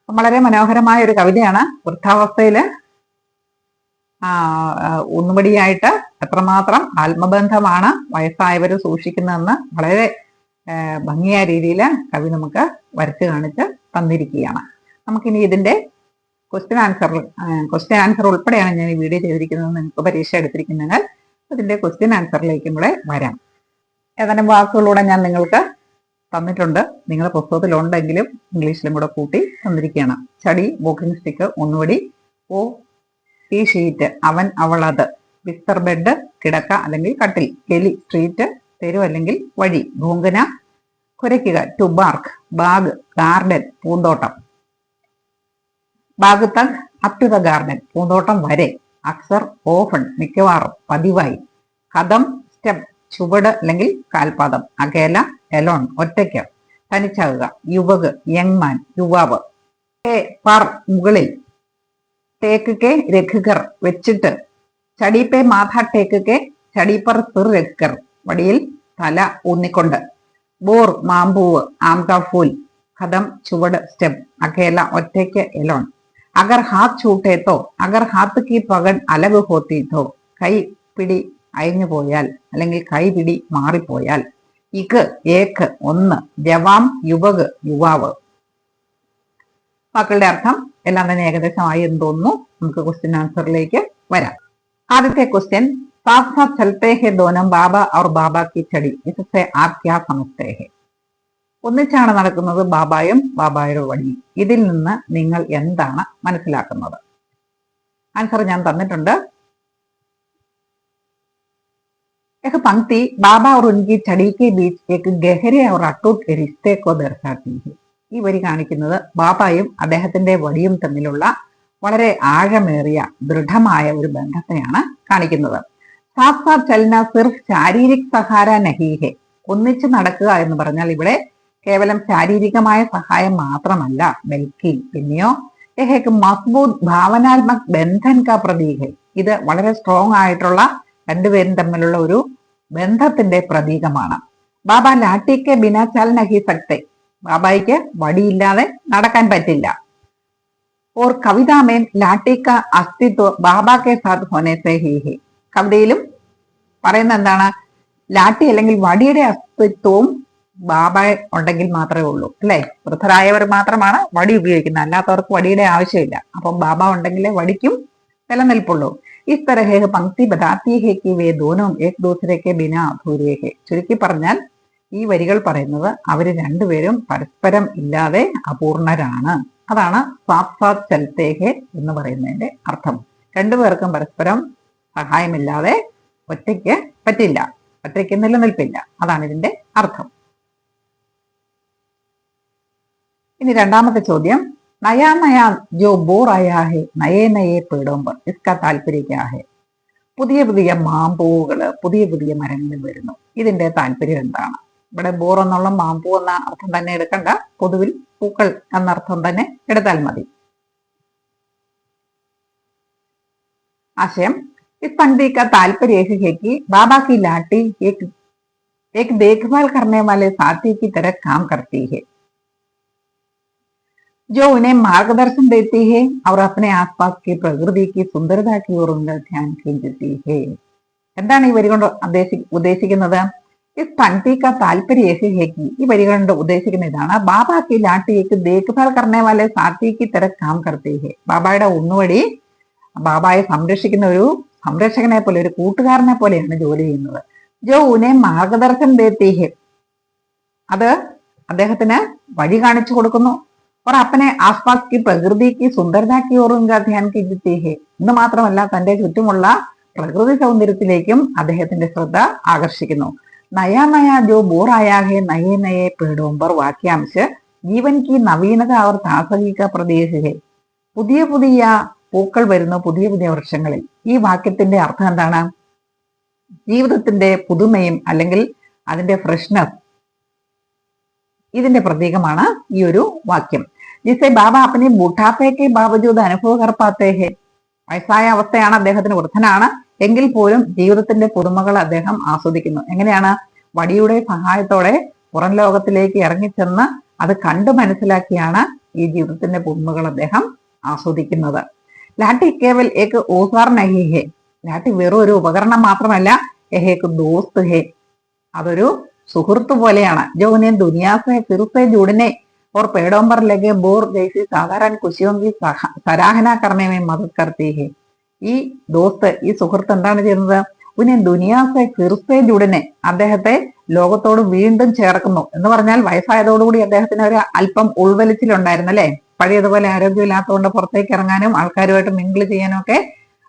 വളരെ മനോഹരമായ ഒരു കവിതയാണ്. വൃദ്ധാവസ്ഥയില് ഊന്നുവടിയായിട്ട് എത്രമാത്രം ആത്മബന്ധമാണ് വയസ്സായവർ സൂക്ഷിക്കുന്നതെന്ന് വളരെ ഭംഗിയായ രീതിയിൽ കവി നമുക്ക് വരച്ചു കാണിച്ച് തന്നിരിക്കുകയാണ്. നമുക്കിനി ഇതിന്റെ ക്വസ്റ്റ്യൻ ആൻസർ ഉൾപ്പെടെയാണ് ഞാൻ ഈ വീഡിയോ ചെയ്തിരിക്കുന്നത്. നിങ്ങൾക്ക് പരീക്ഷ എടുത്തിരിക്കുന്നതിനാൽ അതിന്റെ ക്വസ്റ്റ്യൻ ആൻസറിലേക്കും കൂടെ വരാം. ഏതാനും വാക്കുകളൂടെ ഞാൻ നിങ്ങൾക്ക് തന്നിട്ടുണ്ട്. നിങ്ങളുടെ പുസ്തകത്തിലുണ്ടെങ്കിലും ഇംഗ്ലീഷിലും കൂടെ കൂട്ടി തന്നിരിക്കുകയാണ്. ചടി വോക്കിംഗ് സ്റ്റിക്ക്, ഒന്നുവടി. ഓ ഈ ഷീറ്റ്, അവൻ അവൾ അത്. ബിസ്തർ ബെഡ്, കിടക്ക അല്ലെങ്കിൽ കട്ടിൽ. കെലി സ്ട്രീറ്റ്, തെരു അല്ലെങ്കിൽ വഴി. ഭൂങ്കന കുരയ്ക്കുക, ടു ബാർക്ക്. ബാഗ് ഗാർഡൻ, പൂന്തോട്ടം. ബാഗ് തക് അപ് ടു ദ ഗാർഡൻ, പൂന്തോട്ടം വരെ. അക്സർ ഓഫൺ, മിക്കവാറും, പതിവായി. കദം സ്റ്റെപ്പ്, ചുവട് അല്ലെങ്കിൽ കാൽപാദം. അകേല എലോൺ, ഒറ്റയ്ക്ക്, തനിച്ചാകുക. യുവക് യങ് മാൻ, യുവാവ്. പർ മുകളിൽ. ടേക്ക് കെ രഘുകർ, വെച്ചിട്ട്. ചടി പേ മാഥ ടേക്ക് കെ, ചടി പർ സിർ രഘുകർ, വടിയിൽ തല ഊന്നിക്കൊണ്ട്. ബോർ മാമ്പൂവ്, ആംക ഫൂൽ. കദം ചുവട് സ്റ്റെപ്പ്. അകേല ഒറ്റയ്ക്ക്, എലോൺ. അഗർ ഹാത്ത് ചൂട്ടേത്തോ, അഗർ ഹാത്ത് കി പകൻ അലഗ് ഹോത്തീത്തോ, കൈ പിടി അയഞ്ഞു പോയാൽ അല്ലെങ്കിൽ കൈപിടി മാറിപ്പോയാൽ. ഇക്ക് ഏക്ക്, ഒന്ന്. ജവാം യുവക്, യുവാവ്. വാക്കുകളുടെ അർത്ഥം എല്ലാം തന്നെ ഏകദേശമായി എന്ന് തോന്നുന്നു. നമുക്ക് ക്വസ്റ്റ്യൻ ആൻസറിലേക്ക് വരാം. ആദ്യത്തെ ക്വസ്റ്റ്യൻ, സാത്ത് സാത്ത് ചലത്തെ ഹെ ദോനം ബാബ और ബാബ की छड़ी, इससे आप क्या समझते हैं? ഒന്നിച്ചാണ് നടക്കുന്നത് ബാബായും ബാബായുടെ വടിയും. ഇതിൽ നിന്ന് നിങ്ങൾ എന്താണ് മനസ്സിലാക്കുന്നത്? ആൻസർ ഞാൻ തന്നിട്ടുണ്ട്. एक पंक्ति बाबा और उनकी छड़ी के बीच एक गहरे और अटूट रिश्ते को दर्शाती है. ഈ വരി കാണിക്കുന്നത് ബാബായും അദ്ദേഹത്തിന്റെ വടിയും തമ്മിലുള്ള വളരെ ആഴമേറിയ ദൃഢമായ ഒരു ബന്ധത്തെയാണ് കാണിക്കുന്നത്. സാത്ത് സാത്ത് ചലന സിർഫ് ശാരീരിക് സഹാര നഹി ഹെ. ഒന്നിച്ച് നടക്കുക എന്ന് പറഞ്ഞാൽ ഇവിടെ കേവലം ശാരീരികമായ സഹായം മാത്രമല്ല, ബൽക്കി പിന്നെയോ ഏഹ് മസ്ബൂത് ഭാവനാത്മക് ബന്ധൻ കാ പ്രതീക്. ഇത് വളരെ സ്ട്രോങ് ആയിട്ടുള്ള രണ്ടുപേരും തമ്മിലുള്ള ഒരു ബന്ധത്തിന്റെ പ്രതീകമാണ്. ബാബ ലാട്ടിക്ക് ബിനാ ചൽ നഹി സക്തെ. ബാബായിക്ക് വടിയില്ലാതെ നടക്കാൻ പറ്റില്ല. ഓർ കവിതാമേൻ ലാട്ടിക്ക അസ്തിത്വ ബാബാ കെ സാത്ത് ഹോനെ സേ ഹി ഹെ. കവിതയിലും പറയുന്ന എന്താണ്? ലാട്ടി അല്ലെങ്കിൽ വടിയുടെ അസ്തിത്വവും ബാബ ഉണ്ടെങ്കിൽ മാത്രമേ ഉള്ളൂ അല്ലെ. വൃദ്ധരായവർ മാത്രമാണ് വടി ഉപയോഗിക്കുന്നത്, അല്ലാത്തവർക്ക് വടിയുടെ ആവശ്യമില്ല. അപ്പം ബാബ ഉണ്ടെങ്കിലേ വടിക്കും നിലനിൽപ്പുള്ളൂ. Is തരഹേ പങ്ക്തി ബതാത്തി he Ki way ദോനും Ek ദൂസരെ K ബിനാ അധൂരേ ഹെ. ചുരുക്കി പറഞ്ഞാൽ ഈ വരികൾ പറയുന്നത് അവര് രണ്ടുപേരും പരസ്പരം ഇല്ലാതെ അപൂർണരാണ്. അതാണ് സാത്ത് സാത്ത് ചലത്തെ ഹെ എന്ന് പറയുന്നതിന്റെ അർത്ഥം. രണ്ടുപേർക്കും പരസ്പരം സഹായമില്ലാതെ ഒറ്റയ്ക്ക് പറ്റില്ല, ഒറ്റയ്ക്ക് നിലനിൽപ്പില്ല. അതാണ് ഇതിന്റെ അർത്ഥം. ഇനി രണ്ടാമത്തെ ചോദ്യം, നയാ നയാ ജോ ബോർ ആയാ ഹെ നയേ നയേ പേടോമ്പർ, ഇസ്കാ താല്പര്യം ക്യാ ഹെ. പുതിയ പുതിയ മാമ്പൂവുകള് പുതിയ പുതിയ മരങ്ങളിൽ വരുന്നു. ഇതിന്റെ താല്പര്യം എന്താണ്? ഇവിടെ ബോർ എന്നുള്ള മാമ്പൂ എന്ന അർത്ഥം തന്നെ എടുക്കണ്ട, പൊതുവിൽ പൂക്കൾ എന്നർത്ഥം തന്നെ എടുത്താൽ മതി. ആശയം, इस पंक्ति का तात्पर्य है कि बाबा की लाठी एक देखभाल करने वाले साथी की तरह काम करती है, जो उन्हें मार्गदर्शन देती है और अपने आसपास की प्रकृति की सुंदरता की ओर उनका ध्यान खींचती है. എന്താണ് ഈ വരി കൊണ്ട് ഉദ്ദേശിക്കുന്നത്? ഇസ് പങ്ക്തി കാ താല്പര്യ है कि ഈ വരി കൊണ്ട് ഉദ്ദേശിക്കുന്ന ഇതാണ്, ബാബാ की लाठी एक देखभाल करने वाले साथी की तरह काम करती है. ബാബായുടെ ഒന്നുവടി ബാബായെ സംരക്ഷിക്കുന്ന ഒരു സംരക്ഷകനെ പോലെ, ഒരു കൂട്ടുകാരനെ പോലെയാണ് ജോലി ചെയ്യുന്നത്. ജോ ഉനെ മാർഗദർശൻ ദേത്തി ഹെ. അത് അദ്ദേഹത്തിന് വഴി കാണിച്ചു കൊടുക്കുന്നു. और अपने आसपास की प्रकृति की सुंदरता की ओर उनका ध्यान खींचती है. എന്ന് മാത്രമല്ല തന്റെ ചുറ്റുമുള്ള പ്രകൃതി സൗന്ദര്യത്തിലേക്കും അദ്ദേഹത്തിന്റെ ശ്രദ്ധ ആകർഷിക്കുന്നു. നയാ നയാ ജോ ബോർ ആയാ ഹെ നയേ നയേ പേടോമ്പർ വാക്യാംശ് ജീവൻ കി നവീനത അവർ താസകി കാ പ്രദേശ് ഹെ. പുതിയ പുതിയ പൂക്കൾ വരുന്നു പുതിയ പുതിയ വൃക്ഷങ്ങളിൽ. ഈ വാക്യത്തിന്റെ അർത്ഥം എന്താണ്? ജീവിതത്തിന്റെ പുതുമയും അല്ലെങ്കിൽ അതിന്റെ ഫ്രഷ്നെസ് ഇതിന്റെ പ്രതീകമാണ് ഈ ഒരു വാക്യം. ജിസെ ബാബ അപ്പനി ബുഢാപ്പയ്ക്ക് ബാബജൂദ് അനുഭവ കർപ്പാത്തേഹെ. വയസ്സായ അവസ്ഥയാണ്, അദ്ദേഹത്തിന് വൃദ്ധനാണ്, എങ്കിൽ പോലും ജീവിതത്തിന്റെ പുതുമകൾ അദ്ദേഹം ആസ്വദിക്കുന്നു. എങ്ങനെയാണ്? വടിയുടെ സഹായത്തോടെ പുറം ലോകത്തിലേക്ക് ഇറങ്ങിച്ചെന്ന് അത് കണ്ടു മനസ്സിലാക്കിയാണ് ഈ ജീവിതത്തിന്റെ പുതുമകൾ അദ്ദേഹം ആസ്വദിക്കുന്നത്. ലാഠി കേവൽ ഏക് ഓസാർ നഹി ഹെ. ലാഠി വെറും ഒരു ഉപകരണം മാത്രമല്ല, ഏക് ദോസ്ത് ഹെ, അതൊരു സുഹൃത്ത് പോലെയാണ്. जो उन्हें दुनिया से फिर से जुड़ने और पेड़ों पर लगे बोर जैसी साधारण खुशियों की सराहना करने में मदद करती है. ഈ ദോസ്ത്, ഈ സുഹൃത്ത് എന്താണ് ചെയ്യുന്നത്? ഉന്നെ ദുനിയാസെ ഫിർസെ ജുടനെ, അദ്ദേഹത്തെ ലോകത്തോട് വീണ്ടും ചേർക്കുന്നു. എന്ന് പറഞ്ഞാൽ വയസ്സായതോടുകൂടി അദ്ദേഹത്തിന് ഒരു അല്പം ഉൾവലിച്ചിലുണ്ടായിരുന്നു അല്ലെ. പഴയതുപോലെ ആരോഗ്യമില്ലാത്തതുകൊണ്ട് പുറത്തേക്ക് ഇറങ്ങാനും ആൾക്കാരുമായിട്ട് മിങ്കിൾ ചെയ്യാനും ഒക്കെ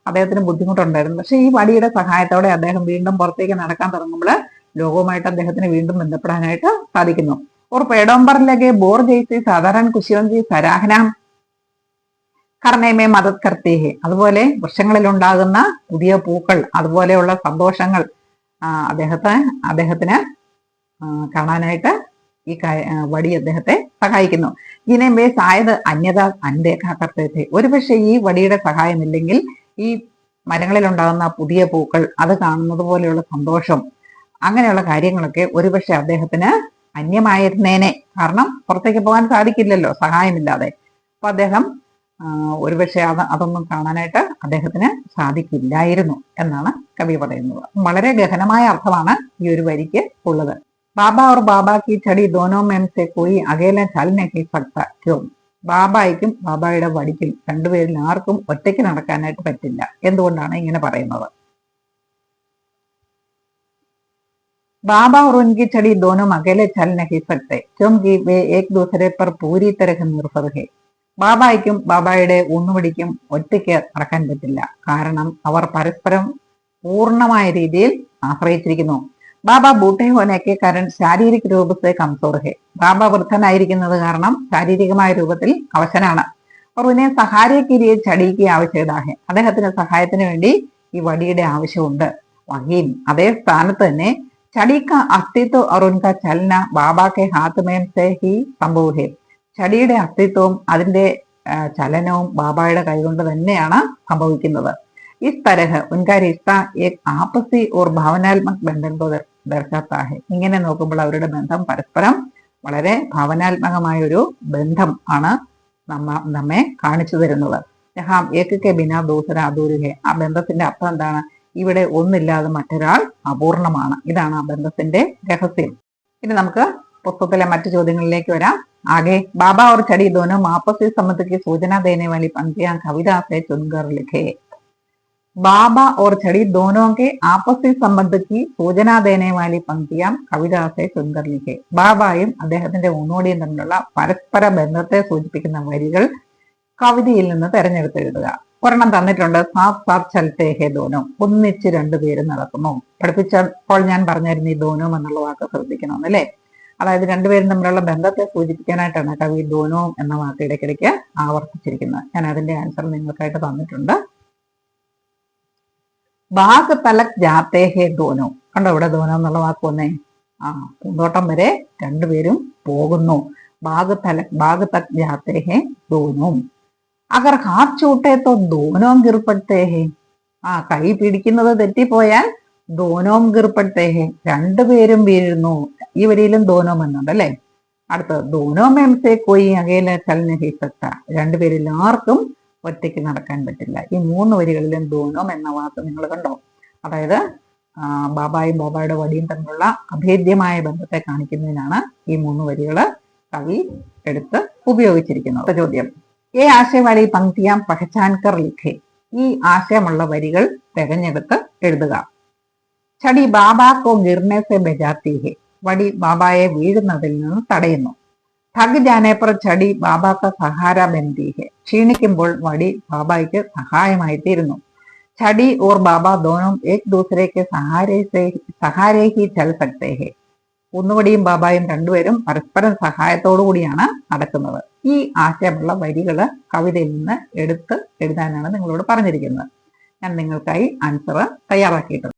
അദ്ദേഹത്തിന് ബുദ്ധിമുട്ടുണ്ടായിരുന്നു. പക്ഷെ ഈ വടിയുടെ സഹായത്തോടെ അദ്ദേഹം വീണ്ടും പുറത്തേക്ക് നടക്കാൻ തുടങ്ങുമ്പോൾ ലോകവുമായിട്ട് അദ്ദേഹത്തിന് വീണ്ടും ബന്ധപ്പെടാനായിട്ട് സാധിക്കുന്നു. ഓർ പേടോംബറിലൊക്കെ ബോർ ജയിച്ച് സാധാരണ കുശിയോഞ്ചി സരാഹന കർണയമേ മദത് കർത്തേഹെ. അതുപോലെ വൃക്ഷങ്ങളിൽ ഉണ്ടാകുന്ന പുതിയ പൂക്കൾ, അതുപോലെയുള്ള സന്തോഷങ്ങൾ അദ്ദേഹത്തിന് കാണാനായിട്ട് ഈ വടി അദ്ദേഹത്തെ സഹായിക്കുന്നു. ജിനെ സായത് അന്യത അൻദേഖാകർത്തേഹെ. ഒരുപക്ഷെ ഈ വടിയുടെ സഹായമില്ലെങ്കിൽ ഈ മരങ്ങളിൽ ഉണ്ടാകുന്ന പുതിയ പൂക്കൾ, അത് കാണുന്നത് പോലെയുള്ള സന്തോഷം, അങ്ങനെയുള്ള കാര്യങ്ങളൊക്കെ ഒരുപക്ഷെ അദ്ദേഹത്തിന് അന്യമായിരുന്നേനെ. കാരണം പുറത്തേക്ക് പോകാൻ സാധിക്കില്ലല്ലോ സഹായമില്ലാതെ. അപ്പൊ അദ്ദേഹം ഒരുപക്ഷെ അതൊന്നും കാണാനായിട്ട് അദ്ദേഹത്തിന് സാധിക്കില്ലായിരുന്നു എന്നാണ് കവി പറയുന്നത്. വളരെ ഗഹനമായ അർത്ഥമാണ് ഈ ഒരു വരിക്ക് ഉള്ളത്. ബാബ ഓർ ബാബാ കി ചടി ദോനോ മേം സെ കോയി അകേല ചൽ നഹി സക്ത ക്യോ. ബാബായ്ക്കും ബാബായുടെ വടിക്കും രണ്ടുപേരിൽ ആർക്കും ഒറ്റയ്ക്ക് നടക്കാനായിട്ട് പറ്റില്ല. എന്തുകൊണ്ടാണ് ഇങ്ങനെ പറയുന്നത്? बाबा और उनकी छड़ी दोनों अकेले चल नहीं सकते क्योंकि वे एक दूसरे पर पूरी तरह निर्भर है. ബാബായ്ക്കും ബാബായുടെ ഊന്നുവടിക്കും ഒറ്റയ്ക്ക് നടക്കാൻ പറ്റില്ല. കാരണം അവർ പരസ്പരം പൂർണ്ണമായ രീതിയിൽ ആശ്രയിച്ചിരിക്കുന്നു. ബാബ ബൂട്ടെ ഹോനയ്ക്ക് കാരണം ശാരീരിക രൂപത്തെ കംസോർ ഹെ. ബാബ വൃദ്ധനായിരിക്കുന്നത് കാരണം ശാരീരികമായ രൂപത്തിൽ അവശനാണ്. അവർ ഉന്നെ സഹായിക്കിരിയെ ചടിക്ക് ആവശ്യകത ഹെ. അദ്ദേഹത്തിന് സഹായത്തിന് വേണ്ടി ഈ വടിയുടെ ആവശ്യമുണ്ട്. വകീം അതേ സ്ഥാനത്ത് തന്നെ छड़ी का अस्तित्व और उनका चलना बाबा के हाथ में से ही संभव है. ചടിയുടെ അസ്തിത്വവും അതിന്റെ ചലനവും ബാബായുടെ കൈകൊണ്ട് തന്നെയാണ് സംഭവിക്കുന്നത്. इस तरह उनका रिश्ता एक आपसी और भावनात्मक बंधन को दर्शाता है. ഇങ്ങനെ നോക്കുമ്പോൾ അവരുടെ ബന്ധം പരസ്പരം വളരെ ഭാവനാത്മകമായ ഒരു ബന്ധം ആണ് നമ്മെ കാണിച്ചു തരുന്നത്. യഹാം ഏക് കെ ബിനാ ദൂസര അധൂര ഹെ. ആ ബന്ധത്തിന്റെ അർത്ഥം എന്താണ്? ഇവിടെ ഒന്നില്ലാതെ മറ്റൊരാൾ അപൂർണമാണ്. ഇതാണ് ആ ബന്ധത്തിന്റെ രഹസ്യം. ഇനി നമുക്ക് പുസ്തകത്തിലെ മറ്റു ചോദ്യങ്ങളിലേക്ക് വരാം. ആകെ ബാബ और छड़ी दोनों आपसी संबंध की सूचना देने वाली पंक्तियां कविता से चुनकर लिखे. बाबा और छड़ी दोनों के आपसी संबंध की सूचना देने वाली पंक्तियां कविता से चुनकर लिखे. ബാബായും അദ്ദേഹത്തിന്റെ ഊന്നോടിയും തമ്മിലുള്ള പരസ്പര ബന്ധത്തെ സൂചിപ്പിക്കുന്ന വരികൾ കവിതയിൽ നിന്ന് തെരഞ്ഞെടുത്ത് എഴുതുക. ഒരെണ്ണം തന്നിട്ടുണ്ട്. സാഫ് സാഫ് ചലത്തെ ഹേ ദോനോം. ഒന്നിച്ച് രണ്ടുപേരും നടക്കുന്നു. പഠിപ്പിച്ചപ്പോൾ ഞാൻ പറഞ്ഞായിരുന്നു ഈ ദോനോം എന്നുള്ള വാക്ക് ശ്രദ്ധിക്കണം അല്ലേ. അതായത് രണ്ടുപേരും തമ്മിലുള്ള ബന്ധത്തെ സൂചിപ്പിക്കാനായിട്ടാണ് കവി ദോനോം എന്ന വാക്ക് ഇടയ്ക്കിടയ്ക്ക് ആവർത്തിച്ചിരിക്കുന്നത്. ഞാൻ അതിന്റെ ആൻസർ നിങ്ങൾക്കായിട്ട് തന്നിട്ടുണ്ട്. ബാഗ് തലക് ജാത്തേ ഹേ ദോനോ. കണ്ടോ ഇവിടെ ദോനോ എന്നുള്ള വാക്ക് വന്നേ. പൂന്തോട്ടം വരെ രണ്ടുപേരും പോകുന്നു. ബാഗ് തക് ജാത്തേ ഹേ ദോനോം. അഗർ ഹാത്ത് ചൂട്ടേ തോ ദോനോം ഗിർപെട്ടേ ഹേ. കൈ പിടിക്കുന്നത് തെറ്റിപ്പോയാൽ ദോനോം ഗിർപെട്ടേ ഹേ. രണ്ടുപേരും വീഴുന്നു. ഈ വരിയിലും ദോനോം എന്നുണ്ട് അല്ലെ. അടുത്തത് ദോനോം എംസെ കോയി അകേല ചൽ നഹി സക്ത. രണ്ടുപേരിൽ ആർക്കും ഒറ്റയ്ക്ക് നടക്കാൻ പറ്റില്ല. ഈ മൂന്ന് വരികളിലും ദോനോം എന്ന വാക്ക് നിങ്ങൾ കണ്ടോ? അതായത് ബാബായും ബാബായുടെ വടിയും തമ്മിലുള്ള അഭേദ്യമായ ബന്ധത്തെ കാണിക്കുന്നതിനാണ് ഈ മൂന്ന് വരികള് കവി എടുത്ത് ഉപയോഗിച്ചിരിക്കുന്നത്. ചോദ്യം, ഏ ആശയവാലി പങ്ക്തിയാം പഹചാൻകർ ലിഖേ. ഈ ആശയമുള്ള വരികൾ തെരഞ്ഞെടുത്ത് എഴുതുക. ചടി ബാബാക്കോ ഗിർനെ സെ ബജാത്തി ഹെ. വടി ബാബായെ വീഴുന്നതിൽ നിന്ന് തടയുന്നു. थक जाने पर छड़ी बाबा का सहारा बनती है. ക്ഷീണിക്കുമ്പോൾ വടി ബാബായ്ക്ക് സഹായമായി തീരുന്നു. छड़ी और बाबा दोनों एक दूसरे के सहारे ही चल सकते हैं. ഒന്നുവടിയും ബാബായും രണ്ടുപേരും പരസ്പരം സഹായത്തോടു കൂടിയാണ് നടക്കുന്നത്. ഈ ആശയമുള്ള വരികള് കവിതയിൽ നിന്ന് എടുത്ത് എഴുതാനാണ് നിങ്ങളോട് പറഞ്ഞിരിക്കുന്നത്. ഞാൻ നിങ്ങൾക്കായി ആൻസർ തയ്യാറാക്കിയിട്ടുണ്ട്.